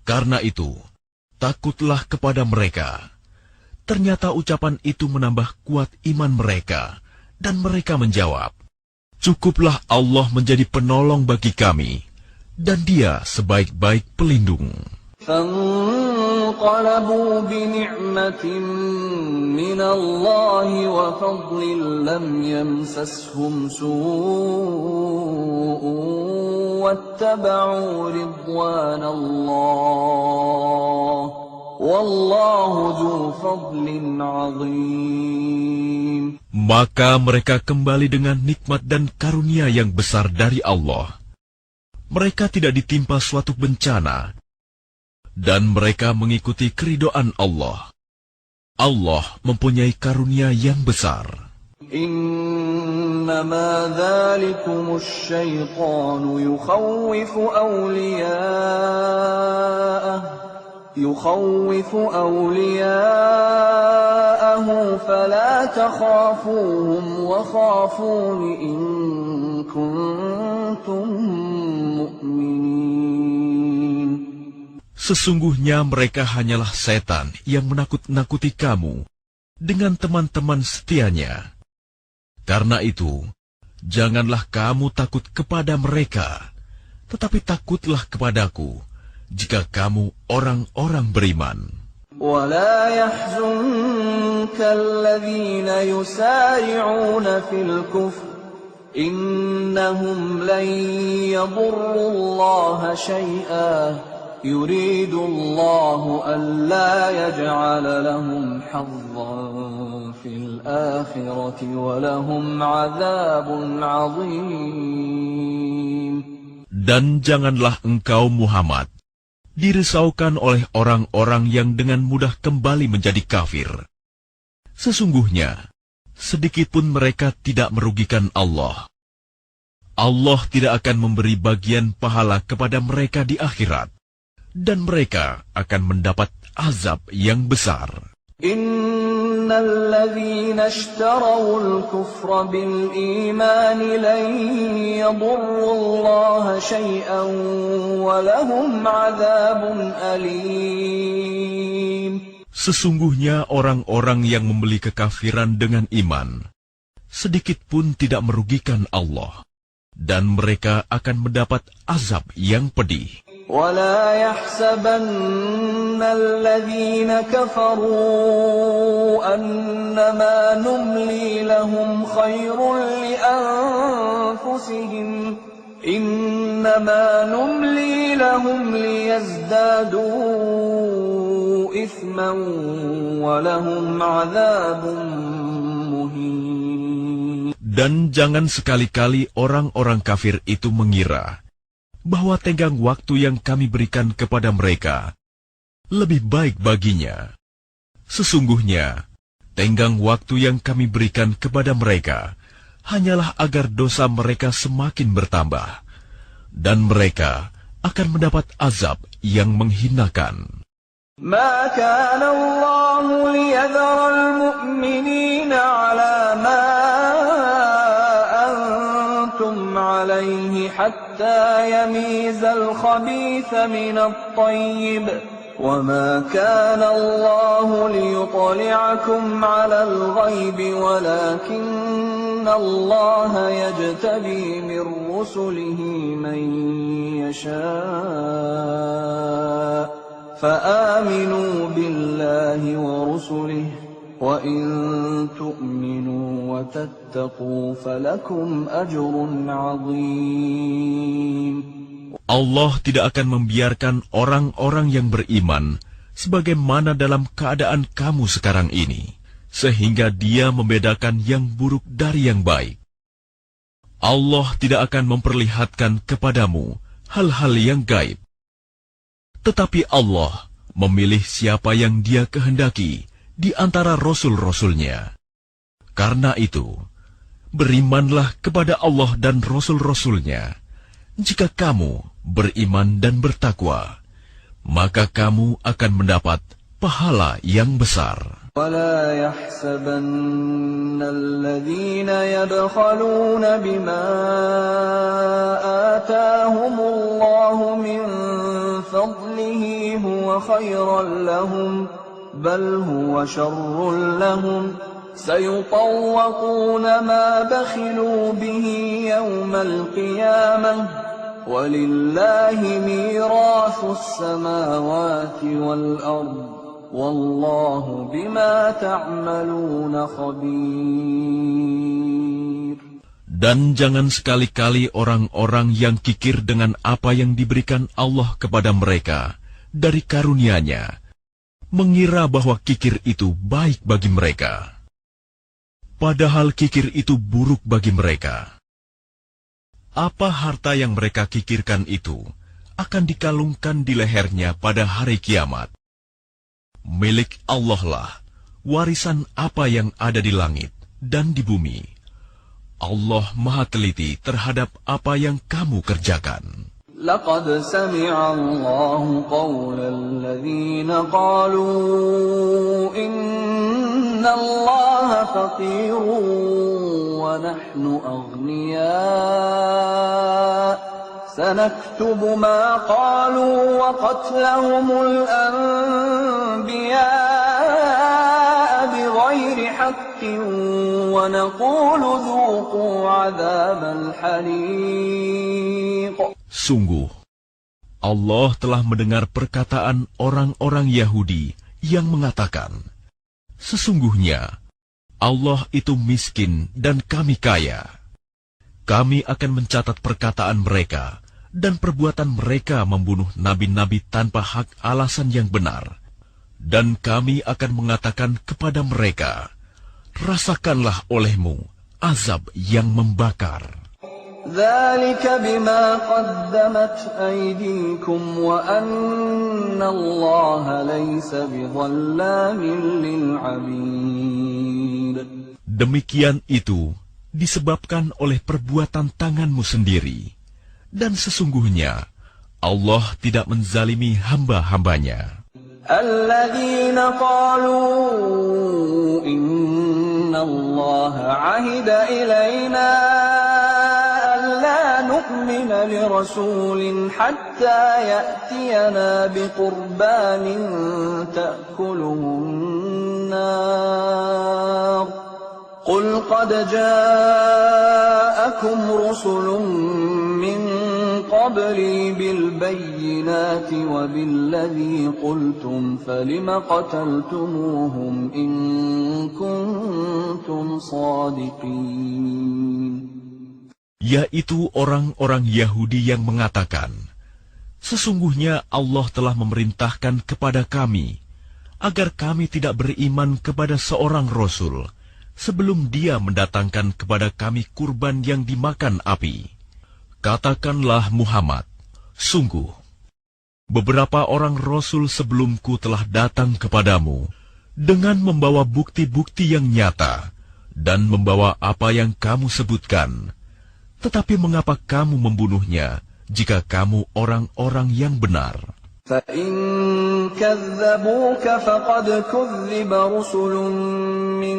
Karena itu, takutlah kepada mereka. Ternyata ucapan itu menambah kuat iman mereka, dan mereka menjawab, cukuplah Allah menjadi penolong bagi kami, dan Dia sebaik-baik pelindung. فانقلبوا بنعمة من الله وفضل لم يمسسهم سوء واتبعوا رضوان الله والله ذو فضل عظيم. Maka mereka kembali dengan nikmat dan karunia yang besar dari Allah. Mereka tidak ditimpa suatu bencana, dan mereka mengikuti keridhaan Allah. Allah mempunyai karunia yang besar. Innama dzalikumul syaitanu yukhawifu awliya'ahu fala takhafuhum wa khafuni in kuntum mu'minin. Sesungguhnya mereka hanyalah setan yang menakut-nakuti kamu dengan teman-teman setianya. Karena itu, janganlah kamu takut kepada mereka, tetapi takutlah kepadaku jika kamu orang-orang beriman. وَلَا يَحْزُنكَ الَّذِينَ يُسَارِعُونَ فِي الْكُفْرِ إِنَّهُمْ لَن يَضُرُّوا اللَّهَ شَيْئًا يُرِيدُ اللَّهُ أَلَّا يَجْعَلَ لَهُمْ حَظًّا فِي الْآخِرَةِ وَلَهُمْ عَذَابٌ عَظِيمٌ. Dan janganlah engkau Muhammad dirisaukan oleh orang-orang yang dengan mudah kembali menjadi kafir. Sesungguhnya, sedikitpun mereka tidak merugikan Allah. Allah tidak akan memberi bagian pahala kepada mereka di akhirat, dan mereka akan mendapat azab yang besar. Innalladzina ishtarawul kufra bil iman lan yadurrullaha syai'an wa lahum 'adzabun alim. Sesungguhnya orang-orang yang membeli kekafiran dengan iman sedikit pun tidak merugikan Allah, dan mereka akan mendapat azab yang pedih. وَلَا يَحْسَبَنَّ الَّذِينَ كَفَرُوا أَنَّمَا نُمْلِي لَهُمْ خَيْرٌ لِأَنفُسِهِمْ إِنَّمَا نُمْلِي لَهُمْ لِيَزْدَادُوا إِثْمًا وَلَهُمْ عَذَابٌ مُهِينٌ. Dan jangan sekali-kali orang-orang kafir itu mengira bahwa tenggang waktu yang kami berikan kepada mereka lebih baik baginya. Sesungguhnya, tenggang waktu yang kami berikan kepada mereka hanyalah agar dosa mereka semakin bertambah, dan mereka akan mendapat azab yang menghinakan. Ma kana Allah liyadhara al-mu'minina ala ma عليه حتى يميز الخبيث من الطيب وما كان الله ليطلعكم على الغيب ولكن الله يجتبي من رسله من يشاء فآمنوا بالله ورسله وَإِن تُؤْمِنُوا وَتَتَّقُوا فَلَكُمْ أَجْرٌ عَظِيمٌ. Allah tidak akan membiarkan orang-orang yang beriman sebagaimana dalam keadaan kamu sekarang ini, sehingga Dia membedakan yang buruk dari yang baik. Allah tidak akan memperlihatkan kepadamu hal-hal yang gaib. Tetapi Allah memilih siapa yang Dia kehendaki di antara rasul-rasulnya. Karena itu, berimanlah kepada Allah dan rasul-rasulnya. Jika kamu beriman dan bertakwa, maka kamu akan mendapat pahala yang besar. وَلَا يَحْسَبَنَّ الَّذِينَ يَبْخَلُونَ بِمَا آتَاهُمُ اللَّهُ مِنْ فَضْلِهِ هُوَ خَيْرًا لَهُمْ بل هو شر لهم سيطوقون ما بخلوا به يوم القيامة وَلِلَّهِ مِيرَاثُ السَّمَاوَاتِ وَالْأَرْضِ وَاللَّهُ بِمَا تَعْمَلُونَ خَبِيرٌ. Dan jangan sekali-kali orang-orang yang kikir dengan apa yang diberikan Allah kepada mereka dari karunia-Nya, mengira bahwa kikir itu baik bagi mereka. Padahal kikir itu buruk bagi mereka. Apa harta yang mereka kikirkan itu akan dikalungkan di lehernya pada hari kiamat. Milik Allah lah warisan apa yang ada di langit dan di bumi. Allah Maha Teliti terhadap apa yang kamu kerjakan. لقد سمع الله قول الذين قالوا إن الله فقير ونحن أغنياء سنكتب ما قالوا وقتلهم الأنبياء بغير حق ونقول ذوقوا عذاب الحريق. Sungguh, Allah telah mendengar perkataan orang-orang Yahudi yang mengatakan, sesungguhnya Allah itu miskin dan kami kaya. Kami akan mencatat perkataan mereka dan perbuatan mereka membunuh nabi-nabi tanpa hak alasan yang benar. Dan kami akan mengatakan kepada mereka, rasakanlah olehmu azab yang membakar. ذَلِكَ بِمَا قَدَّمَتْ أَيْدِيكُمْ وَأَنَّ اللَّهَ لَيْسَ بِظَلَّامٍ لِلْعَبِيدِ. Demikian itu disebabkan oleh perbuatan tanganmu sendiri, dan sesungguhnya Allah tidak menzalimi hamba-hambanya. الَّذِينَ قَالُوا إِنَّ اللَّهَ عَهِدَ إِلَيْنَا نؤمن لرسول حتى يأتينا بقربان تأكله النار قل قد جاءكم رسل من قبلي بالبينات وبالذي قلتم فلم قتلتموهم إن كنتم صادقين. Yaitu orang-orang Yahudi yang mengatakan, sesungguhnya Allah telah memerintahkan kepada kami, agar kami tidak beriman kepada seorang Rasul, sebelum dia mendatangkan kepada kami kurban yang dimakan api. Katakanlah Muhammad, sungguh, beberapa orang Rasul sebelumku telah datang kepadamu, dengan membawa bukti-bukti yang nyata, dan membawa apa yang kamu sebutkan. Tetapi mengapa kamu membunuhnya jika kamu orang-orang yang benar? فَإِن كَذَّبُوكَ فَقَدْ كُذِّبَ رُسُلٌ مِّن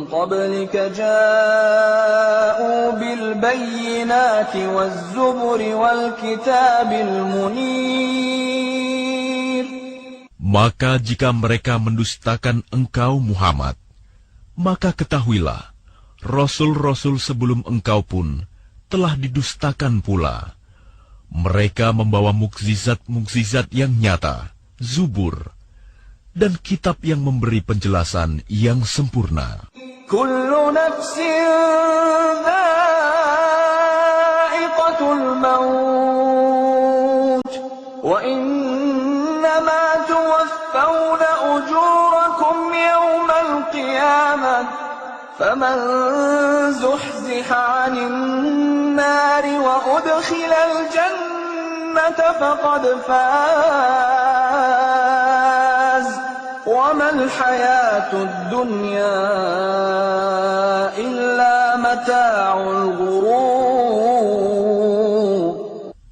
قَبْلِكَ جَاءُوا بِالْبَيِّنَاتِ وَالزُّبُرِ وَالْكِتَابِ الْمُنِيرِ. Maka jika mereka mendustakan engkau Muhammad, maka ketahuilah, Rasul-Rasul sebelum engkau pun telah didustakan pula. Mereka membawa mukjizat-mukjizat yang nyata, Zubur, dan kitab yang memberi penjelasan yang sempurna. Kullu nafsin dha'iqatul maut, wa innama tuwaffawna ujurakum yawmal qiyamah. فمن زحزح عن النار وأدخل الجنة فقد فاز وما الحياة الدنيا إلا متاع الغرور.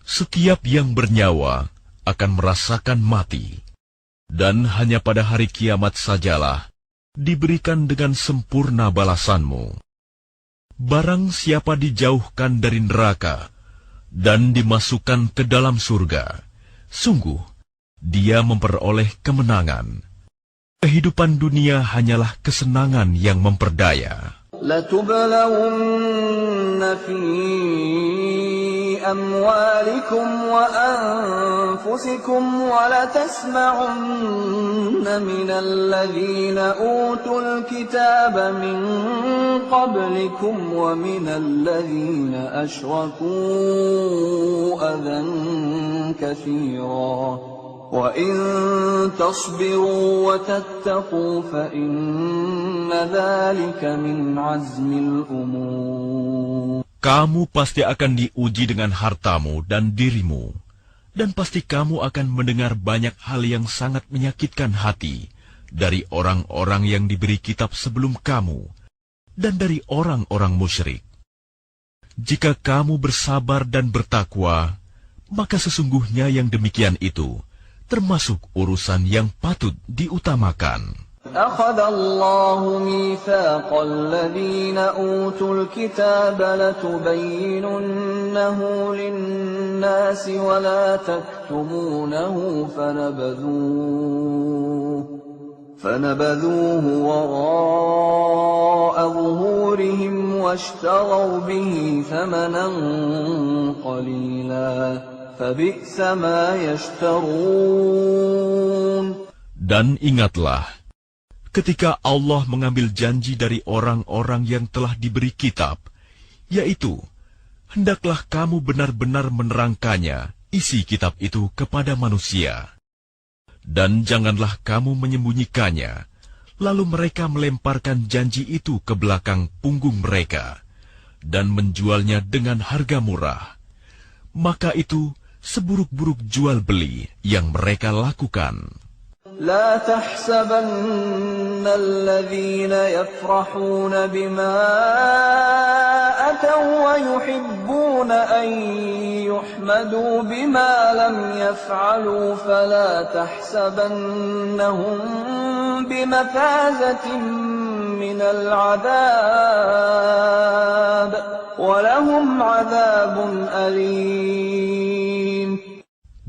Setiap yang bernyawa akan merasakan mati, dan hanya pada hari kiamat sajalah diberikan dengan sempurna balasanmu. Barang siapa dijauhkan dari neraka dan dimasukkan ke dalam surga, sungguh dia memperoleh kemenangan. Kehidupan dunia hanyalah kesenangan yang memperdaya. لَتُبْلَوُنَّ فِي بأموالكم وأنفسكم ولتسمعن من الذين أوتوا الكتاب من قبلكم ومن الذين أشركوا أذى كثيرا وَإِن تَصْبِرُوا وَتَتَّقُوا فَإِنَّ ذَلِكَ مِنْ عَزْمِ الْأُمُورِ. Kamu pasti akan diuji dengan hartamu dan dirimu, dan pasti kamu akan mendengar banyak hal yang sangat menyakitkan hati dari orang-orang yang diberi kitab sebelum kamu, dan dari orang-orang musyrik. Jika kamu bersabar dan bertakwa, maka sesungguhnya yang demikian itu termasuk urusan yang patut diutamakan. أخذ الله ميثاق الذين أوتوا الكتاب لتبيننه للناس ولا تكتمونه فنبذوه وراء ظهورهم واشتروا به ثمنا قليلا فبئس ما يشترون. Dan ingatlah, ketika Allah mengambil janji dari orang-orang yang telah diberi kitab, yaitu, hendaklah kamu benar-benar menerangkannya, isi kitab itu kepada manusia. Dan janganlah kamu menyembunyikannya, lalu mereka melemparkan janji itu ke belakang punggung mereka, dan menjualnya dengan harga murah. Maka itu seburuk-buruk jual beli yang mereka lakukan. لا تحسبن الذين يفرحون بما أتوا ويحبون أن يحمدوا بما لم يفعلوا فلا تحسبنهم بمفازة من العذاب ولهم عذاب أليم.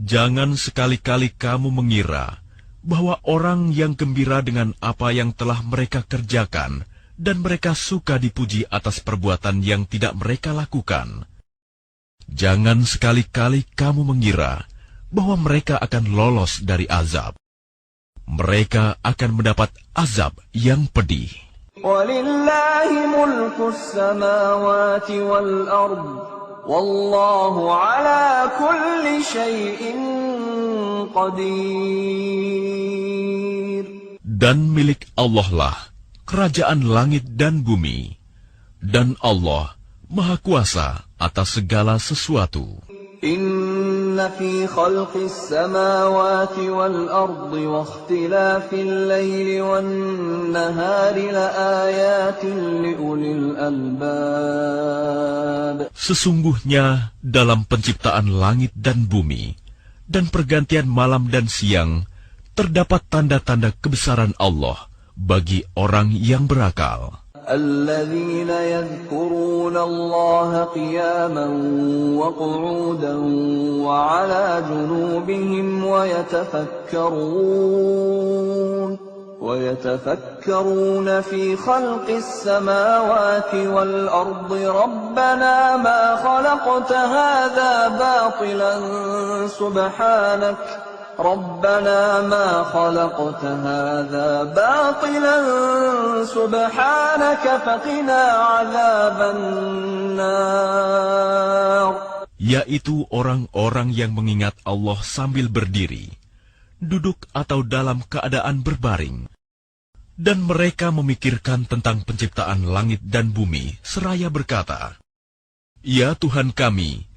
Jangan sekali-kali kamu mengira bahwa orang yang gembira dengan apa yang telah mereka kerjakan dan mereka suka dipuji atas perbuatan yang tidak mereka lakukan. Jangan sekali-kali kamu mengira bahwa mereka akan lolos dari azab. Mereka akan mendapat azab yang pedih. وَلِلَّهِ مُلْكُ السَّمَاوَاتِ وَالْأَرْضِ وَاللَّهُ عَلَى كُلِّ شَيْءٍ قَدِيرٌ. Dan milik Allah lah kerajaan langit dan bumi, dan Allah Maha Kuasa atas segala sesuatu. Inna fi khalqis samawati wal ardi wa ikhtilafil laili wan nahari laayatin liulil albab. Sesungguhnya dalam penciptaan langit dan bumi dan pergantian malam dan siang terdapat tanda-tanda kebesaran Allah bagi orang yang berakal. الذين يذكرون الله قياما وقعودا وعلى جنوبهم ويتفكرون في خلق السماوات والأرض ربنا ما خلقت هذا باطلا سبحانك ربنا ما خلقت هذا باطلا سبحانك فقنا عذاب النار. Yaitu orang-orang yang mengingat Allah sambil berdiri, duduk atau dalam keadaan berbaring. Dan mereka memikirkan tentang penciptaan langit dan bumi seraya berkata, "Ya Tuhan kami,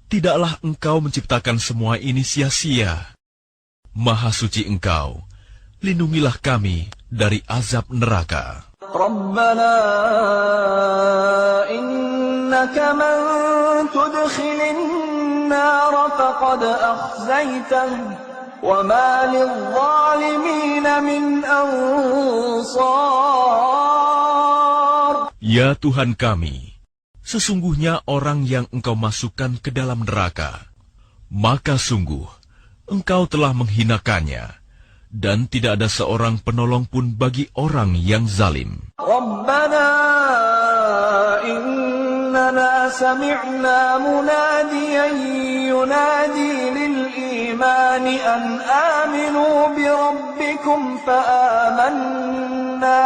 tidaklah Engkau menciptakan semua ini sia-sia. Maha suci Engkau, lindungilah kami dari azab neraka." Rabbana innaka man tudkhilin nar faqad akhzaytah wa ma lidh-dhalimin min ansar. Ya Tuhan kami, sesungguhnya orang yang Engkau masukkan ke dalam neraka, maka sungguh Engkau telah menghinakannya, dan tidak ada seorang penolong pun bagi orang yang zalim. Rabbana إننا سمعنا مناديا ينادي للإيمان أن آمنوا بربكم فآمنا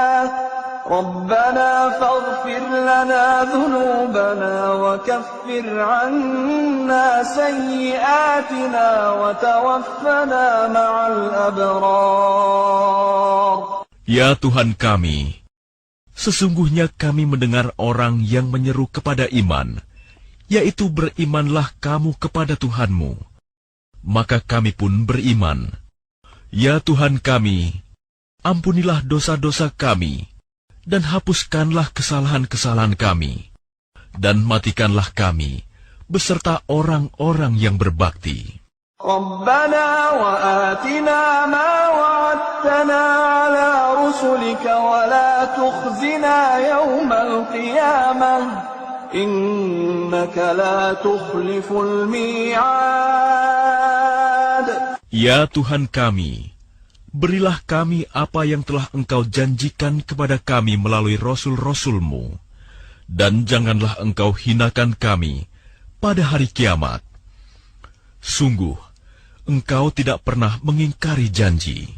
ربنا فاغفر لنا ذنوبنا وكفر عنا سيئاتنا وتوفنا مع الأبرار. Ya Tuhan kami, sesungguhnya kami mendengar orang yang menyeru kepada iman, yaitu berimanlah kamu kepada Tuhanmu. Maka kami pun beriman. Ya Tuhan kami, ampunilah dosa-dosa kami, dan hapuskanlah kesalahan-kesalahan kami, dan matikanlah kami beserta orang-orang yang berbakti. ربنا وآتنا ما وعدتنا على رسلك ولا تخزنا يوم القيامة إنك لا تخلف الميعاد. Ya Tuhan kami, berilah kami apa yang telah Engkau janjikan kepada kami melalui Rasul-Rasul-Mu, dan janganlah Engkau hinakan kami pada hari kiamat. Sungguh, Engkau tidak pernah mengingkari janji.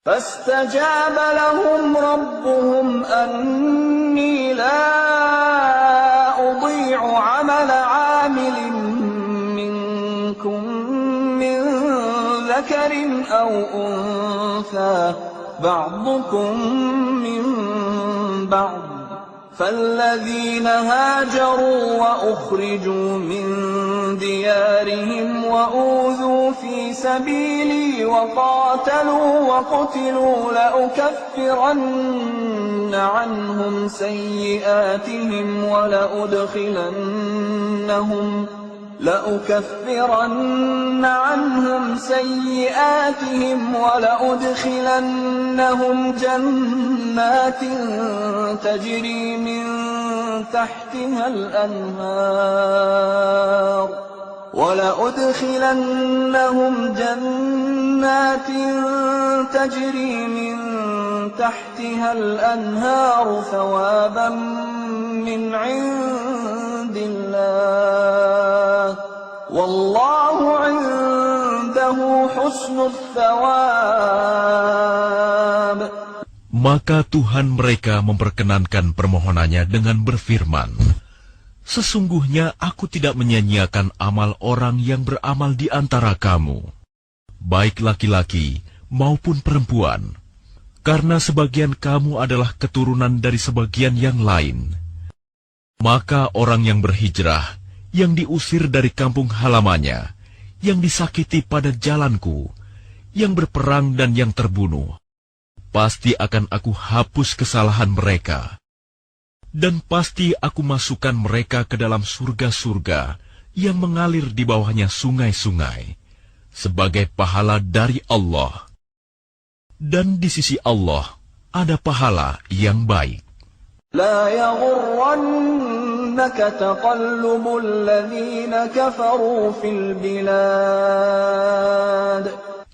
فاستجاب لهم ربهم أني لا أضيع عمل عامل منكم من ذكر أو أنثى بعضكم من بعض فالذين هاجروا وأخرجوا من ديارهم وأوذوا في سبيلي وقاتلوا وقتلوا لأكفرن عنهم سيئاتهم ولأدخلنهم جنات تجري من تحتها الأنهار ثوابا من عند الله والله عنده حسن الثواب. Maka Tuhan mereka memperkenankan permohonannya dengan berfirman, sesungguhnya aku tidak menyia-nyiakan amal orang yang beramal di antara kamu, baik laki-laki maupun perempuan, karena sebagian kamu adalah keturunan dari sebagian yang lain. Maka orang yang berhijrah, yang diusir dari kampung halamannya, yang disakiti pada jalanku, yang berperang dan yang terbunuh, pasti akan aku hapus kesalahan mereka. Dan pasti aku masukkan mereka ke dalam surga-surga yang mengalir di bawahnya sungai-sungai, sebagai pahala dari Allah. Dan di sisi Allah ada pahala yang baik. لا يغرنك تقلب الذين كفروا في البلاد.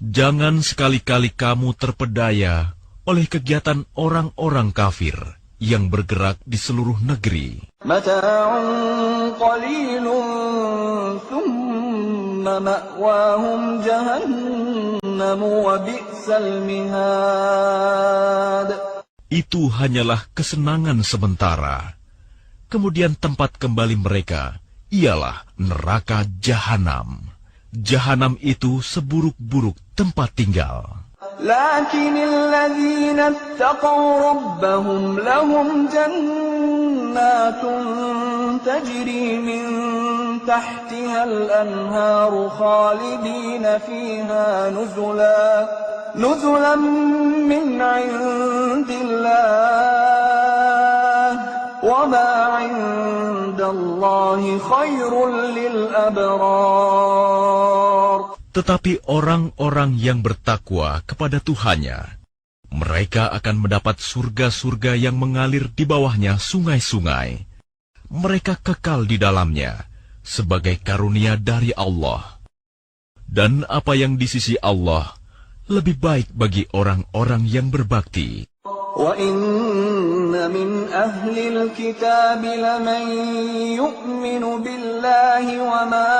Jangan sekali-kali kamu terpedaya oleh kegiatan orang-orang kafir yang bergerak di seluruh negeri. متاع قليل ثم مأواهم جهنم وبئس المهاد. Itu hanyalah kesenangan sementara. Kemudian tempat kembali mereka ialah neraka Jahanam. Jahanam itu seburuk-buruk tempat tinggal. لكن الذين اتقوا ربهم لهم جنات تجري من تحتها الأنهار خالدين فيها نزلا من عند الله وما عند الله خير للأبرار. Tetapi orang-orang yang bertakwa kepada Tuhannya, mereka akan mendapat surga-surga yang mengalir di bawahnya sungai-sungai. Mereka kekal di dalamnya sebagai karunia dari Allah. Dan apa yang di sisi Allah lebih baik bagi orang-orang yang berbakti. وَإِنَّ مِنْ أَهْلِ الْكِتَابِ لَمَنْ يُؤْمِنُ بِاللَّهِ وَمَا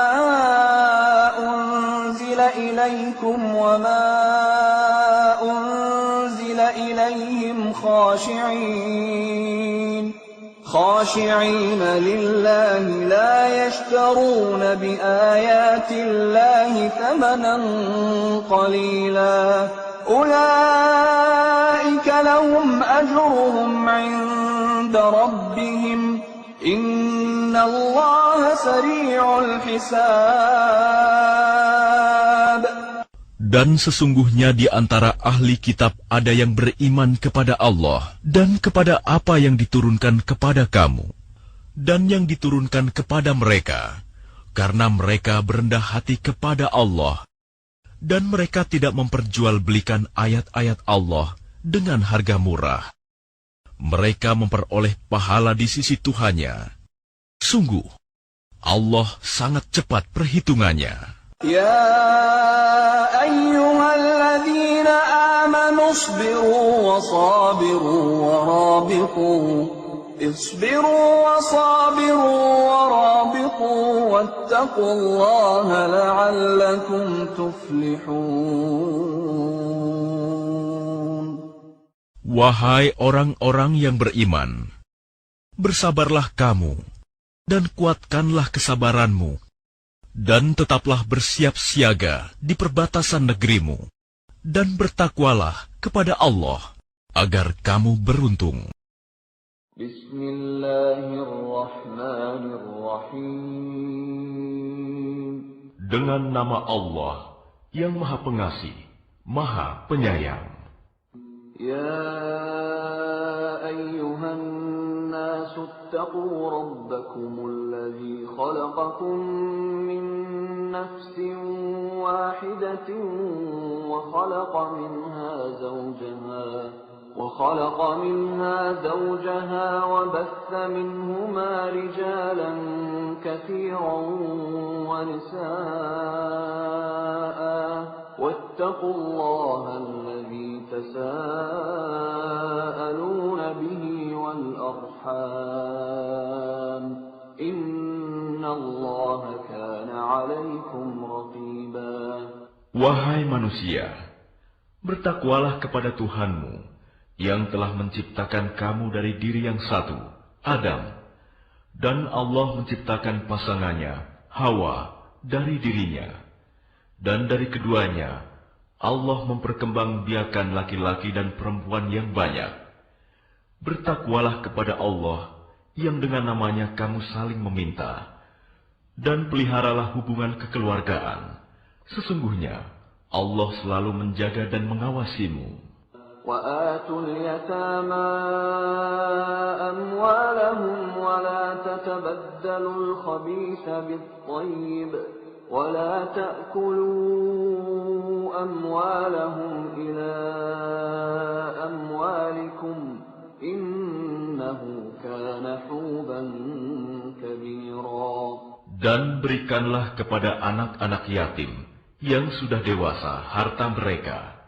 أُنْزِلَ إِلَيْكُمْ وَمَا أُنْزِلَ إِلَيْهِمْ خاشعين لله لا يشترون بآيات الله ثمنا قليلا أولئك لهم أجرهم عند ربهم إن الله سريع الحساب. Dan sesungguhnya di antara ahli kitab ada yang beriman kepada Allah dan kepada apa yang diturunkan kepada kamu, dan yang diturunkan kepada mereka, karena mereka berendah hati kepada Allah, dan mereka tidak memperjualbelikan ayat-ayat Allah dengan harga murah. Mereka memperoleh pahala di sisi Tuhannya. Sungguh, Allah sangat cepat perhitungannya. يا أيها الذين آمنوا اصبروا وصابروا ورابطوا واتقوا الله لعلكم تفلحون. Wahai orang-orang yang beriman, bersabarlah kamu dan kuatkanlah kesabaranmu, dan tetaplah bersiap siaga di perbatasan negerimu, dan bertakwalah kepada Allah, agar kamu beruntung. Bismillahirrahmanirrahim. Dengan nama Allah yang Maha Pengasih, Maha Penyayang. Ya ayyuhan nasu attaqu rabbakumul ladzi khalaqakum min nafsin wahidatin wa khalaqa minha zawjaha wa batha minhuma rijalan katsiran wa nisaa واتقوا الله الذي تساءلون به والأرحام إن الله كان عليكم رقيبا. Wahai manusia, bertakwalah kepada Tuhanmu yang telah menciptakan kamu dari diri yang satu, Adam, dan Allah menciptakan pasangannya, Hawa, dari dirinya. Dan dari keduanya, Allah memperkembangbiakan laki-laki dan perempuan yang banyak. Bertakwalah kepada Allah yang dengan namanya kamu saling meminta, dan peliharalah hubungan kekeluargaan. Sesungguhnya Allah selalu menjaga dan mengawasimu. وَآتُوا الْيَتَامَى أَمْوَالَهُمْ وَلَا تَتَبَدَّلُوا الْخَبِيثَ بِالطَّيِّبِ ولا تأكلوا أموالهم إلى أموالكم إنه كان حوبا كبيرا. Dan berikanlah kepada anak-anak yatim yang sudah dewasa harta mereka.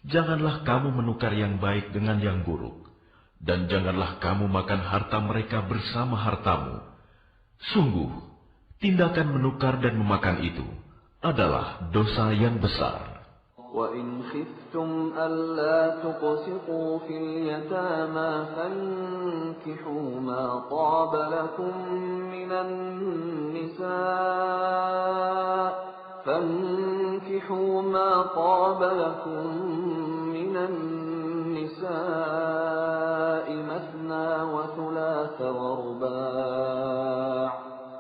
Janganlah kamu menukar yang baik dengan yang buruk, dan janganlah kamu makan harta mereka bersama hartamu. Sungguh, tindakan menukar dan memakan itu adalah dosa yang besar. وَإِنْ خِفْتُمْ أَلَّا تُقْسِطُوا فِي الْيَتَامَى فَانكِحُوا مَا طَابَ لَكُم مِّنَ النِّسَاءِ مَثْنَىٰ وَثُلَاثَ وَرُبَاعَ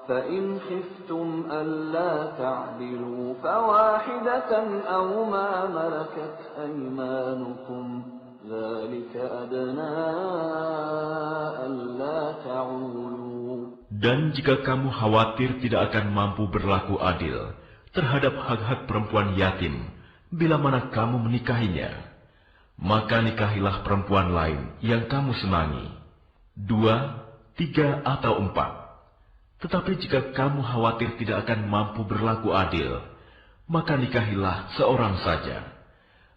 فَإِنْ خِفْتُمْ أَلَّا تَعْدِلُوا فَوَاحِدَةً أَوْ مَا مَلَكَتْ أَيْمَانُكُمْ ذَلِكَ أَدْنَىٰ أَلَّا تَعُولُوا. Dan jika kamu khawatir tidak akan mampu berlaku adil terhadap hak-hak perempuan yatim bila mana kamu menikahinya, maka nikahilah perempuan lain yang kamu senangi, 2, 3 atau 4. Tetapi jika kamu khawatir tidak akan mampu berlaku adil, maka nikahilah seorang saja.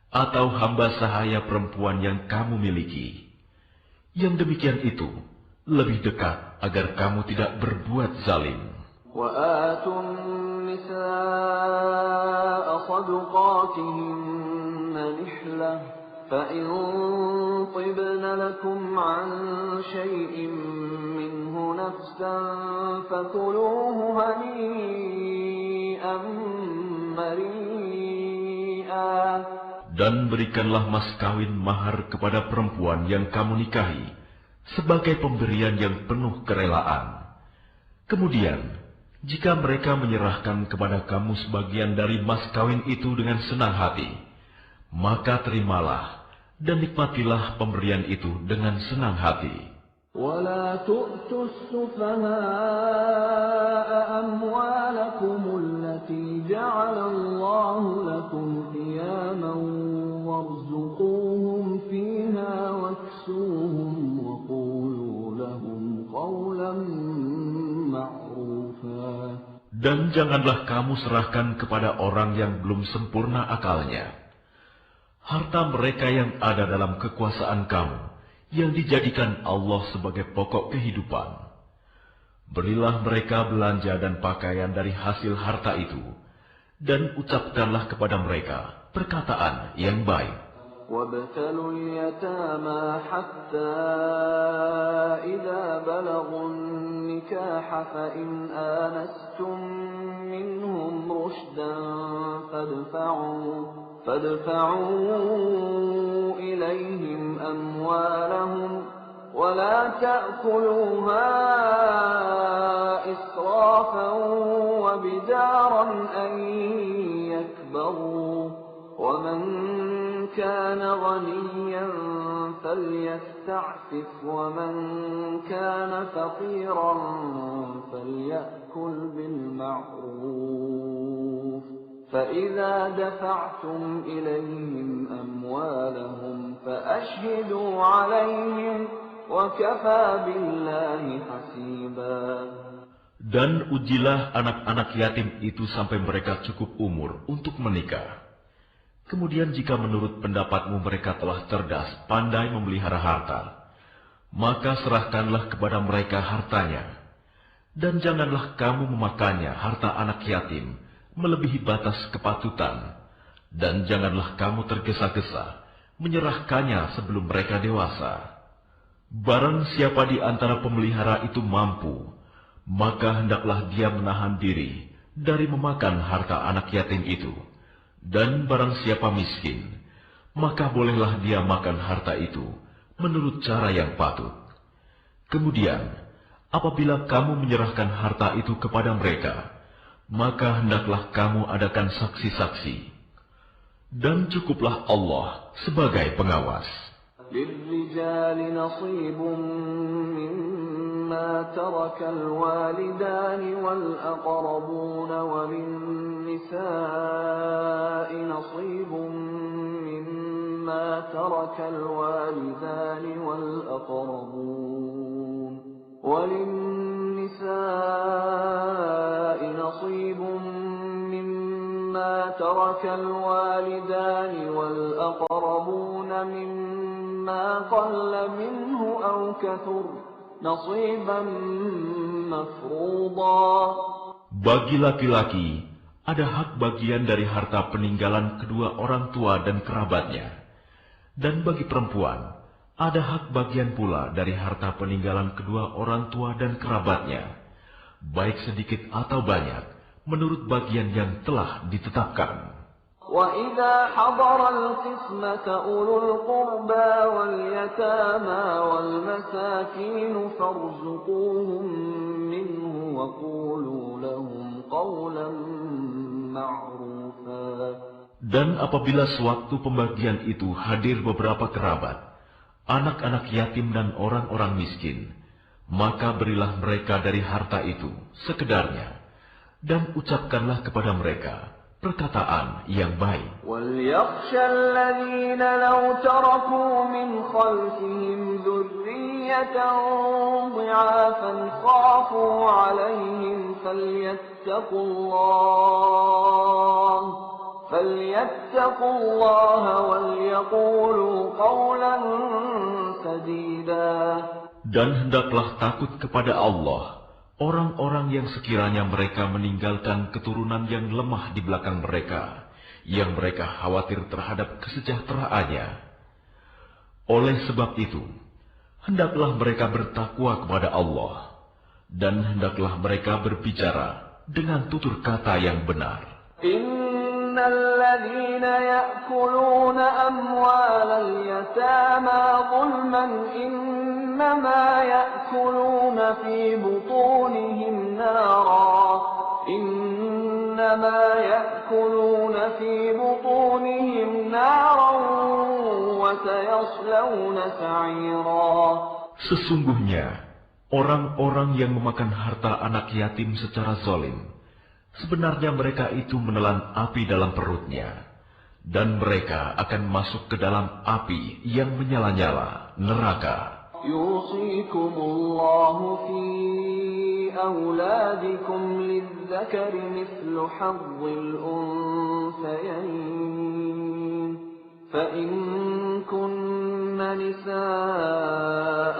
atau hamba sahaya perempuan yang kamu miliki. Yang demikian itu lebih dekat agar kamu tidak berbuat zalim. وآتوا النساء صدقاتهن نحلة فإن طبن لكم عن شيء منه نفسا فكلوه هنيئا مريئا. Dan berikanlah mas kawin mahar kepada perempuan yang kamu nikahi sebagai pemberian yang penuh kerelaan. Kemudian, jika mereka menyerahkan kepada kamu sebagian dari mas kawin itu dengan senang hati, maka terimalah dan nikmatilah pemberian itu dengan senang hati. ولا تؤتوا السفهاء أموالكم التي جعل الله لكم قياما وارزقوهم فيها واكسوهم وقولوا لهم قولا معروفا. Dan janganlah kamu serahkan kepada orang yang belum sempurna akalnya harta mereka yang ada dalam kekuasaan kamu, yang dijadikan Allah sebagai pokok kehidupan. Berilah mereka belanja dan pakaian dari hasil harta itu, dan ucapkanlah kepada mereka perkataan yang baik. وابتلوا اليتامى حتى إذا بلغوا النكاح فإن آنستم منهم رشدا فادفعوا إليهم أموالهم ولا تأكلوها إسرافا وبدارا أن يكبروا ومن كان غنيا فليستعفف ومن كان فقيرا فليأكل بالمعروف فإذا دفعتم إليهم أموالهم فأشهدوا عليهم وكفى بالله حسيبا. Dan ujilah anak-anak yatim itu sampai mereka cukup umur untuk menikah. Kemudian jika menurut pendapatmu mereka telah cerdas, pandai memelihara harta, maka serahkanlah kepada mereka hartanya. Dan janganlah kamu memakannya harta anak yatim melebihi batas kepatutan. Dan janganlah kamu tergesa-gesa menyerahkannya sebelum mereka dewasa. Barang siapa di antara pemelihara itu mampu, maka hendaklah dia menahan diri dari memakan harta anak yatim itu. Dan barang siapa miskin, maka bolehlah dia makan harta itu menurut cara yang patut. Kemudian, apabila kamu menyerahkan harta itu kepada mereka, maka hendaklah kamu adakan saksi-saksi. Dan cukuplah Allah sebagai pengawas. للرجال نصيب مما ترك الوالدان والأقربون وللنساء نصيب مما ترك الوالدان والأقربون وللنساء نصيب مما ترك الوالدان والأقربون مما قل منه أو كثر نصيبا مفروضا. Bagi laki-laki ada hak bagian dari harta peninggalan kedua orang tua dan kerabatnya. Dan bagi perempuan ada hak bagian pula dari harta peninggalan kedua orang tua dan kerabatnya, baik sedikit atau banyak, menurut bagian yang telah ditetapkan. وَإِذَا حَضَرَ الْقِسْمَةَ أُولُو الْقُرْبَى وَالْيَتَامَى وَالْمَسَاكِينُ فَارْزُقُوهُم مِّنْهُ وَقُولُوا لَهُمْ قَوْلًا مَّعْرُوفًا. Dan apabila sewaktu pembagian itu hadir beberapa kerabat, anak-anak yatim dan orang-orang miskin, maka berilah mereka dari harta itu sekedarnya, dan ucapkanlah kepada mereka perkataan yang baik. وَلْيَخْشَ الَّذِينَ لَوْ تَرَكُوا مِنْ خَلْفِهِمْ ذُرِّيَّةً ضِعَافًا خَافُوا عَلَيْهِمْ فليتقوا الله وليقولوا قولا سديدا. Dan hendaklah takut kepada Allah orang-orang yang sekiranya mereka meninggalkan keturunan yang lemah di belakang mereka, yang mereka khawatir terhadap kesejahteraannya. Oleh sebab itu, hendaklah mereka bertakwa kepada Allah, dan hendaklah mereka berbicara dengan tutur kata yang benar. الذين يأكلون أموال اليتامى ظلما إنما يأكلون في بطونهم نارا وسيصلون سعيرا. Sesungguhnya orang-orang yang memakan harta anak yatim secara zalim, sebenarnya mereka itu menelan api dalam perutnya, dan mereka akan masuk ke dalam api yang menyala-nyala, neraka. يوصيكم الله في أولادكم للذكر مثل حظ الأنثيين فإن كن نساء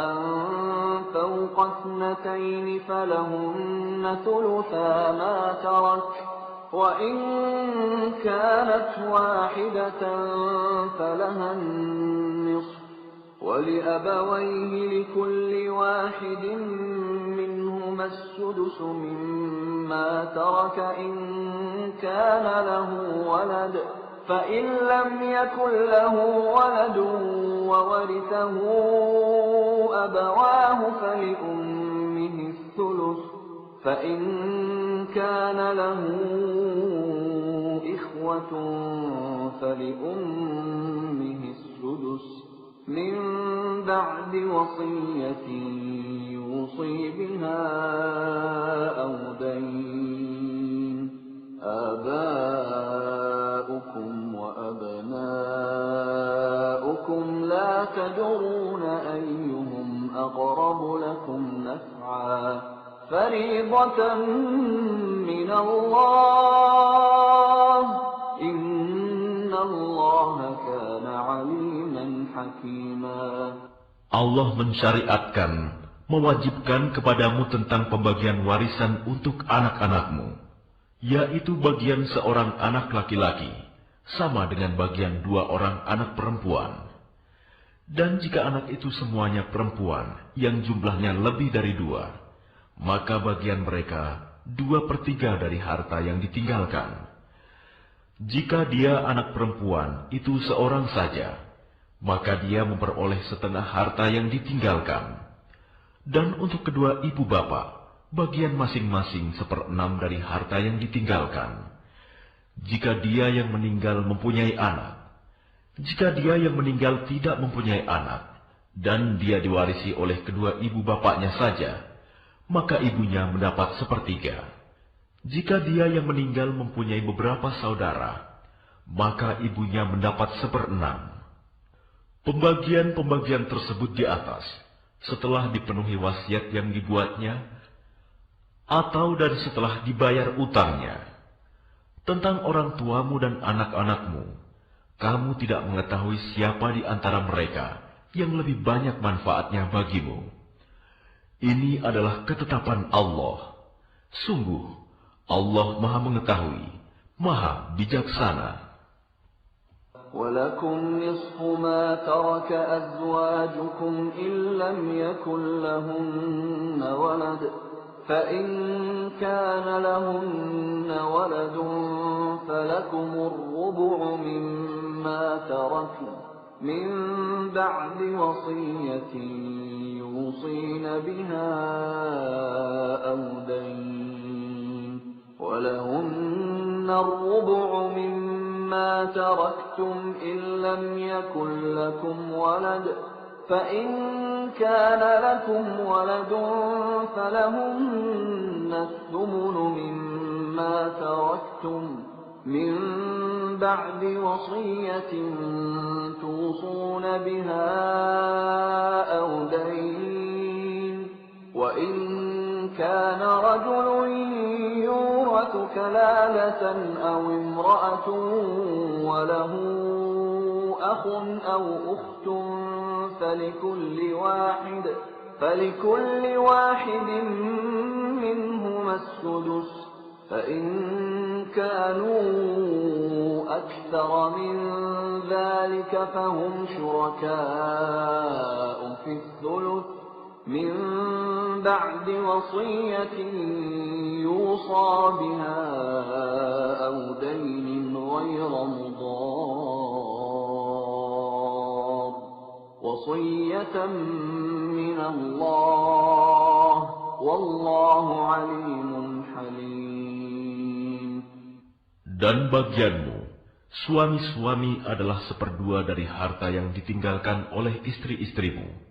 فوق اثنتين فلهن ثلثا ما ترك وإن كانت واحدة فلها النصف ولأبويه لكل واحد منهما السدس مما ترك إن كان له ولد فإن لم يكن له ولد وورثه أبواه فلأمه الثلث فإن كان له إخوة فلأمه السدس من بعد وصية يوصي بها أو دين آباؤكم وأبناؤكم لا تدرون أيهم أقرب لكم نفعا فريضة من الله إن الله كان عليما حكيما. Allah mensyariatkan, mewajibkan kepadamu tentang pembagian warisan untuk anak-anakmu, yaitu bagian seorang anak laki-laki, sama dengan bagian 2 orang anak perempuan. Dan jika anak itu semuanya perempuan, yang jumlahnya lebih dari 2, maka bagian mereka 2/3 dari harta yang ditinggalkan. Jika dia anak perempuan itu seorang saja, maka dia memperoleh setengah harta yang ditinggalkan. Dan untuk kedua ibu bapak, bagian masing-masing 1/6 dari harta yang ditinggalkan. Jika dia yang meninggal mempunyai anak, jika dia yang meninggal tidak mempunyai anak, dan dia diwarisi oleh kedua ibu bapaknya saja, maka ibunya mendapat 1/3. Jika dia yang meninggal mempunyai beberapa saudara, maka ibunya mendapat 1/6. Pembagian-pembagian tersebut di atas, setelah dipenuhi wasiat yang dibuatnya, atau dan setelah dibayar utangnya. Tentang orang tuamu dan anak-anakmu, kamu tidak mengetahui siapa di antara mereka yang lebih banyak manfaatnya bagimu. Ini adalah ketetapan Allah. Sungguh, Allah Maha Mengetahui, Maha Bijaksana. وَلَكُمْ نِصْفُ مَا تَرَكَ أَزْوَاجُكُمْ إِن لَّمْ يَكُن لَّهُنَّ وَلَدٌ فَإِن كَانَ لَهُنَّ وَلَدٌ فَلَكُمُ الرُّبُعُ مِمَّا تَرَكْنَ مِن بَعْدِ وَصِيَّةٍ يُوصِينَ بِهَا أَوْ دَيْنٍ وَلَهُنَّ الرُّبُعُ مِمَّا تَرَكْتُمْ إِن لَّمْ يَكُن لَّكُمْ وَلَدٌ فَإِن كَانَ لَكُمْ وَلَدٌ فَلَهُنَّ الثُّمُنُ مِمَّا تَرَكْتُمْ مِن بَعْدِ وَصِيَّةٍ تُوصُونَ بِهَا أَوْ دَيْنٍ وَإِن كَانَ رَجُلٌ يُورَثُ الإخوة كلالة أو امرأة وله أخ أو أخت فلكل واحد منهما السدس فإن كانوا أكثر من ذلك فهم شركاء في الثلث من بعد وصية يوصى بها أو دين غير مضار وصية من الله والله عليم حليم. Dan bagianmu, suami-suami adalah seperdua dari harta yang ditinggalkan oleh istri-istrimu.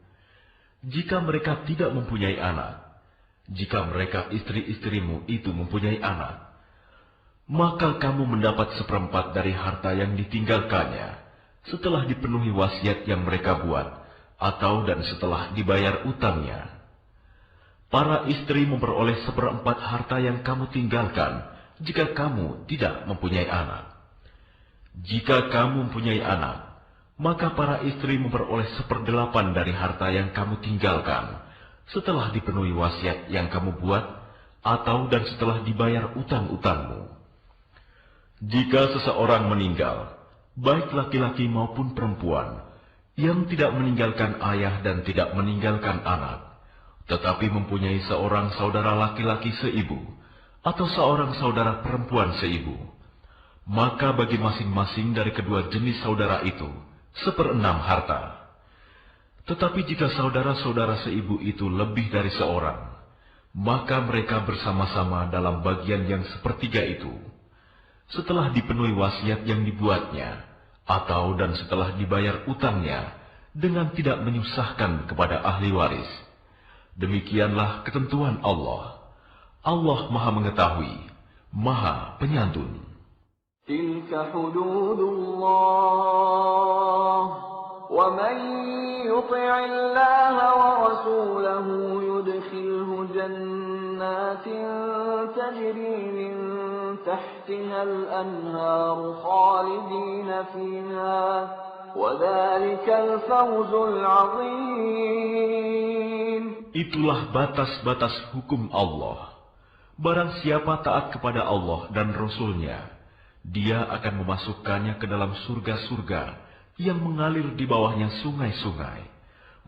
Jika mereka tidak mempunyai anak, jika mereka istri-istrimu itu mempunyai anak, maka kamu mendapat seperempat dari harta yang ditinggalkannya setelah dipenuhi wasiat yang mereka buat, atau dan setelah dibayar utangnya. Para istri memperoleh seperempat harta yang kamu tinggalkan jika kamu tidak mempunyai anak. Jika kamu mempunyai anak, maka para istri memperoleh 1/8 dari harta yang kamu tinggalkan setelah dipenuhi wasiat yang kamu buat, atau dan setelah dibayar utang-utangmu. Jika seseorang meninggal, baik laki-laki maupun perempuan, yang tidak meninggalkan ayah dan tidak meninggalkan anak, tetapi mempunyai seorang saudara laki-laki seibu, atau seorang saudara perempuan seibu, maka bagi masing-masing dari kedua jenis saudara itu 1/6 harta. Tetapi jika saudara-saudara seibu itu lebih dari seorang, maka mereka bersama-sama dalam bagian yang 1/3 itu, setelah dipenuhi wasiat yang dibuatnya, atau dan setelah dibayar utangnya, dengan tidak menyusahkan kepada ahli waris. Demikianlah ketentuan Allah. Allah Maha Mengetahui, Maha Penyantun. تلك حدود الله ومن يطع الله ورسوله يدخله جنات تجري من تحتها الأنهار خالدين فيها وذلك الفوز العظيم. Itulah batas-batas hukum Allah. Barang siapa taat kepada Allah dan Rasul-Nya, Dia akan memasukkannya ke dalam surga-surga yang mengalir di bawahnya sungai-sungai.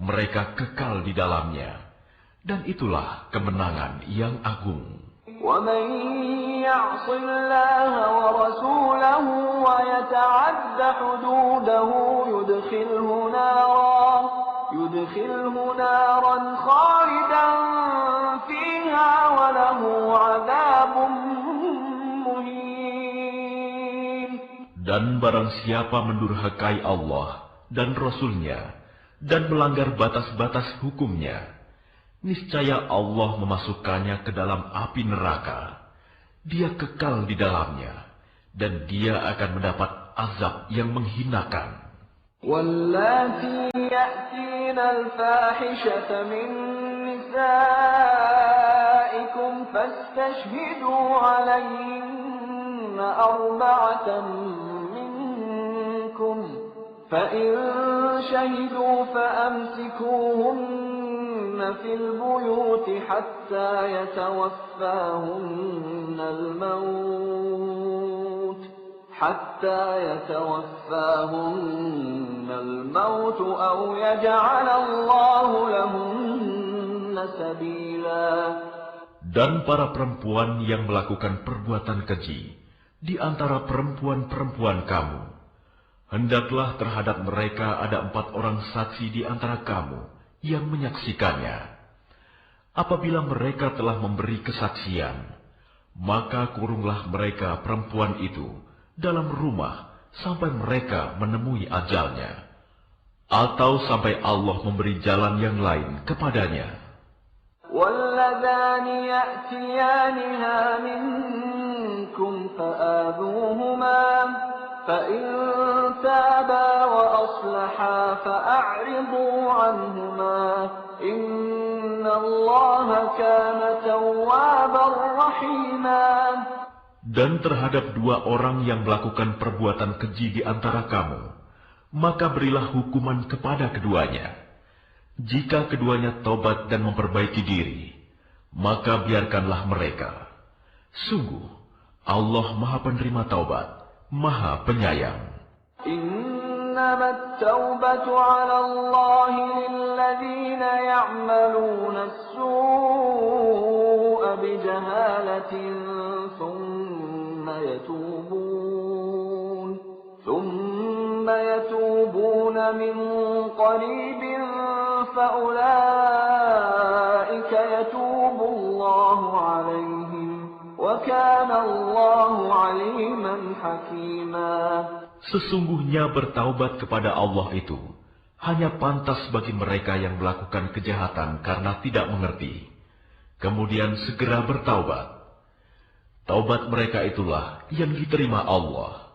Mereka kekal di dalamnya. Dan itulah kemenangan yang agung. وَمَنْ يَعْصِ اللَّهَ وَرَسُولَهُ وَيَتَعَدَّ حُدُودَهُ يُدْخِلْهُ نَارًا خَالِدًا فِيهَا وَلَهُ عَذَابٌ مُهِينٌ. Dan barang siapa mendurhakai Allah dan Rasul-Nya dan melanggar batas-batas hukum-Nya, niscaya Allah memasukkannya ke dalam api neraka. Dia kekal di dalamnya, dan dia akan mendapat azab yang menghinakan. وَاللَّاتِي يَأْتِينَ الْفَاحِشَةَ مِن نِّسَائِكُمْ فَاسْتَشْهِدُوا عَلَيْهِنَّ 4 منكم فإن شهدوا فأمسكوهن في البيوت حتى يتوفاهن الموت أو يجعل الله لهن سبيلا. Dan para perempuan yang melakukan perbuatan keji di antara perempuan-perempuan kamu, hendaklah terhadap mereka ada 4 orang saksi di antara kamu yang menyaksikannya. Apabila mereka telah memberi kesaksian, maka kurunglah mereka perempuan itu dalam rumah sampai mereka menemui ajalnya, atau sampai Allah memberi jalan yang lain kepadanya. وَاللَّذَانِ يَأْتِيَانِهَا مِنكُمْ فَآذُوهُمَا فَإِن تَابَا وَأَصْلَحَا فَأَعْرِضُوا عَنْهُمَا إِنَّ اللَّهَ كَانَ تَوَّابًا رَحِيمًا. Dan terhadap dua orang yang melakukan perbuatan keji di antara kamu, maka berilah hukuman kepada keduanya. Jika keduanya tobat dan memperbaiki diri, maka biarkanlah mereka. Sungguh, Allah Maha Penerima Taubat, Maha Penyayang. إنما التوبة على الله للذين يعملون السوء بجهالة ثم يتوبون من قريب فأولئك يتوب الله عليهم وكان الله عليما حكيما. Sesungguhnya bertaubat kepada Allah itu hanya pantas bagi mereka yang melakukan kejahatan karena tidak mengerti, kemudian segera bertaubat. Taubat mereka itulah yang diterima Allah.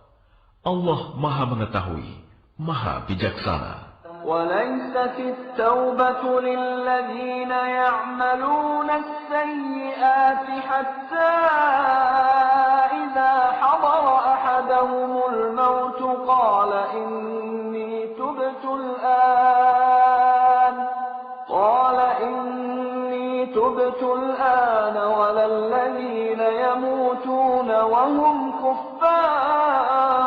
Allah Maha Mengetahui, Maha Bijaksana. وَلَيْسَتِ التَّوْبَةُ لِلَّذِينَ يَعْمَلُونَ السَّيِّئَاتِ حَتَّى إِذَا حَضَرَ أَحَدَهُمُ الْمَوْتُ قَالَ إِنِّي تُبْتُ الْآنَ وَلَا الَّذِينَ يَمُوتُونَ وَهُمْ كُفَّارٌ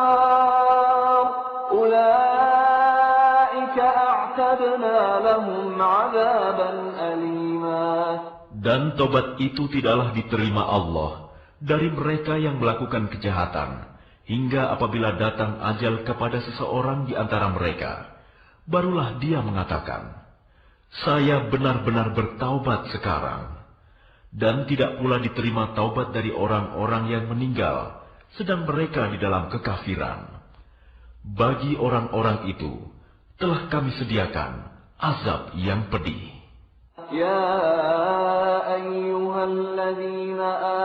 أُولَئِكَ أَعْتَدْنَا لَهُمْ عَذَابًا أَلِيمًا. Dan tobat itu tidaklah diterima Allah dari mereka yang melakukan kejahatan, hingga apabila datang ajal kepada seseorang di antara mereka, barulah dia mengatakan, saya benar-benar bertaubat sekarang. Dan tidak pula diterima taubat dari orang-orang yang meninggal, sedang mereka di dalam kekafiran. Bagi orang-orang itu, telah kami sediakan azab yang pedih. يا أيها الذين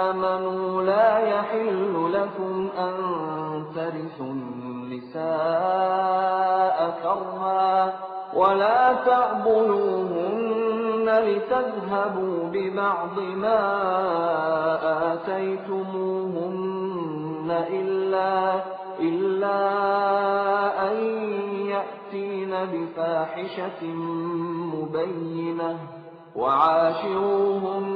آمنوا لا يحل لكم أن ترثوا النساء كرها ولا تعضلوهن لتذهبوا ببعض ما آتيتموهن إلا أن يأتين بفاحشة مبينة وعاشروهن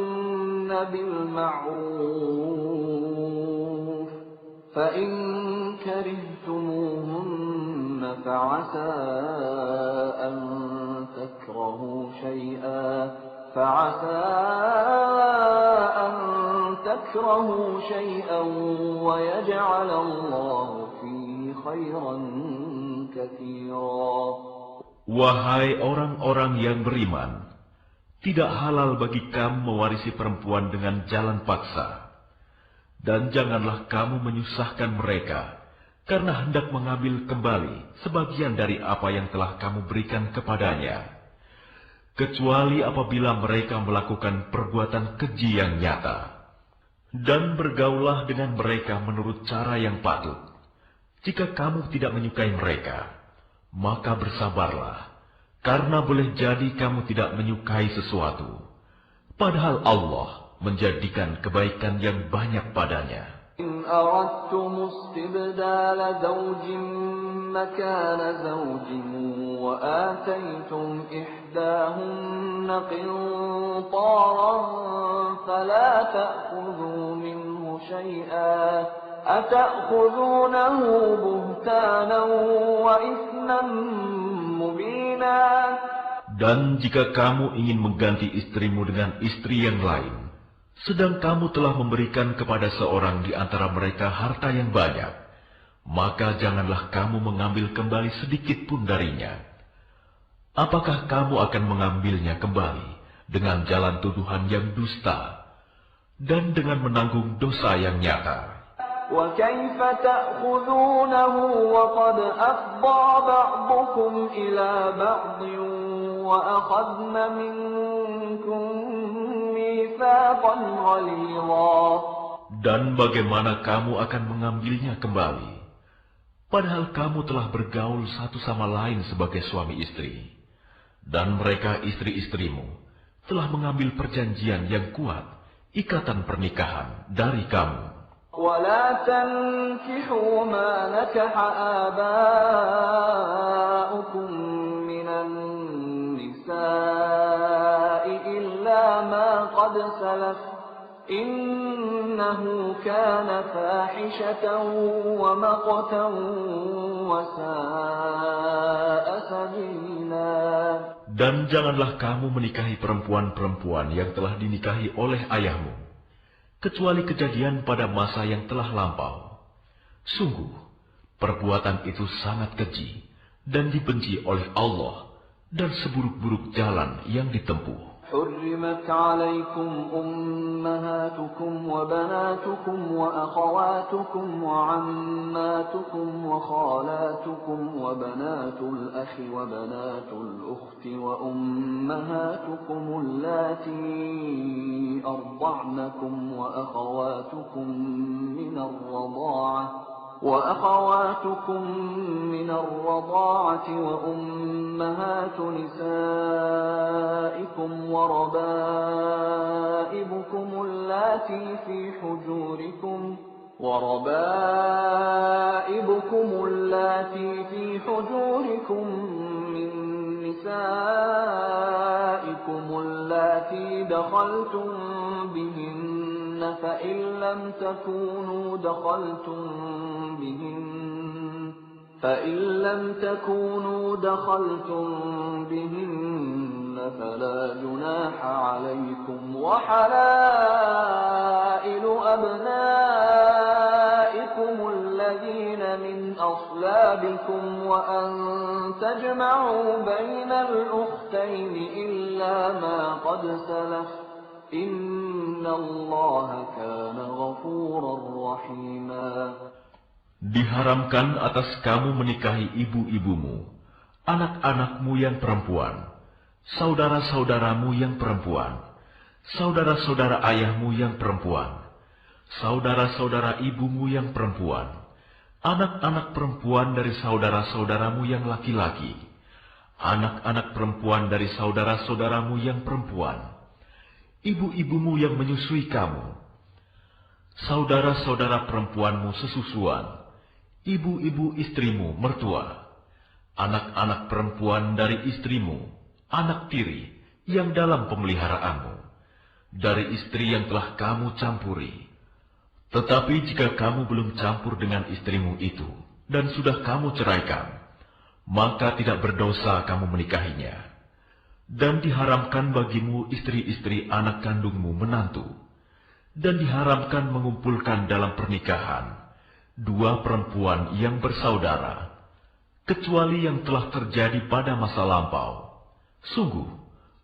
بالمعروف فإن كرهتموهن فعسى أن تكرهوا شيئا ويجعل الله فيه خيرا كثيرا. Wahai orang-orang yang beriman, tidak halal bagi kamu mewarisi perempuan dengan jalan paksa. Dan janganlah kamu menyusahkan mereka, karena hendak mengambil kembali sebagian dari apa yang telah kamu berikan kepadanya. Kecuali apabila mereka melakukan perbuatan keji yang nyata. Dan bergaullah dengan mereka menurut cara yang patut. Jika kamu tidak menyukai mereka, maka bersabarlah, karena boleh jadi kamu tidak menyukai sesuatu, padahal Allah menjadikan kebaikan yang banyak padanya. إن أردتم استبدال زوج مكان زوج وآتيتم إحداهن قنطارا فلا تأخذوا منه شيئا أتأخذونه بهتانا وإثما مبينا. Dan jika kamu ingin mengganti istrimu dengan istri yang lain, sedang kamu telah memberikan kepada seorang di antara mereka harta yang banyak, maka janganlah kamu mengambil kembali sedikit pun darinya. Apakah kamu akan mengambilnya kembali dengan jalan tuduhan yang dusta dan dengan menanggung dosa yang nyata? وَكَيْفَ تَأْخُذُونَهُ وَقَدْ أَفْضَىٰ بَعْضُكُمْ إِلَىٰ بَعْضٍ وَأَخَذْنَ مِنكُم مِّيثَاقًا غَلِيظًا. Dan bagaimana kamu akan mengambilnya kembali, padahal kamu telah bergaul satu sama lain sebagai suami istri, dan mereka istri-istrimu telah mengambil perjanjian yang kuat, ikatan pernikahan dari kamu. ولا تنكحوا ما نكح آباؤكم من النساء إلا ما قد سلف إنه كان فاحشة ومقتا وساء سبيلا. Dan janganlah kamu menikahi perempuan-perempuan yang telah dinikahi oleh ayahmu, kecuali kejadian pada masa yang telah lampau. Sungguh, perbuatan itu sangat keji dan dibenci oleh Allah dan seburuk-buruk jalan yang ditempuh. حرمت عليكم أمهاتكم وبناتكم وأخواتكم وعماتكم وخالاتكم وبنات الأخ وبنات الأخت وأمهاتكم اللاتي أرضعنكم وأخواتكم من الرضاعة وأمهات نسائكم وربائبكم اللاتي في حجوركم من نسائكم اللاتي دخلتم بهن فإن لم تكونوا دخلتم بهن فلا جناح عليكم وحلائل أبنائكم الذين من أصلابكم وأن تجمعوا بين الأختين إلا ما قد سلف إن الله كان غفورا رحيما. Diharamkan atas kamu menikahi ibu-ibumu, anak-anakmu yang perempuan, saudara-saudaramu yang perempuan, saudara-saudara ayahmu yang perempuan, saudara-saudara ibumu yang perempuan, anak-anak perempuan dari saudara-saudaramu yang laki-laki, anak-anak perempuan dari saudara-saudaramu yang perempuan, ibu-ibumu yang menyusui kamu, saudara-saudara perempuanmu sesusuan, ibu-ibu istrimu mertua, anak-anak perempuan dari istrimu, anak tiri yang dalam pemeliharaanmu, dari istri yang telah kamu campuri. Tetapi jika kamu belum campur dengan istrimu itu, dan sudah kamu ceraikan, maka tidak berdosa kamu menikahinya. Dan diharamkan bagimu istri-istri anak kandungmu menantu, dan diharamkan mengumpulkan dalam pernikahan dua perempuan yang bersaudara, kecuali yang telah terjadi pada masa lampau. Sungguh,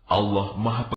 Allah Maha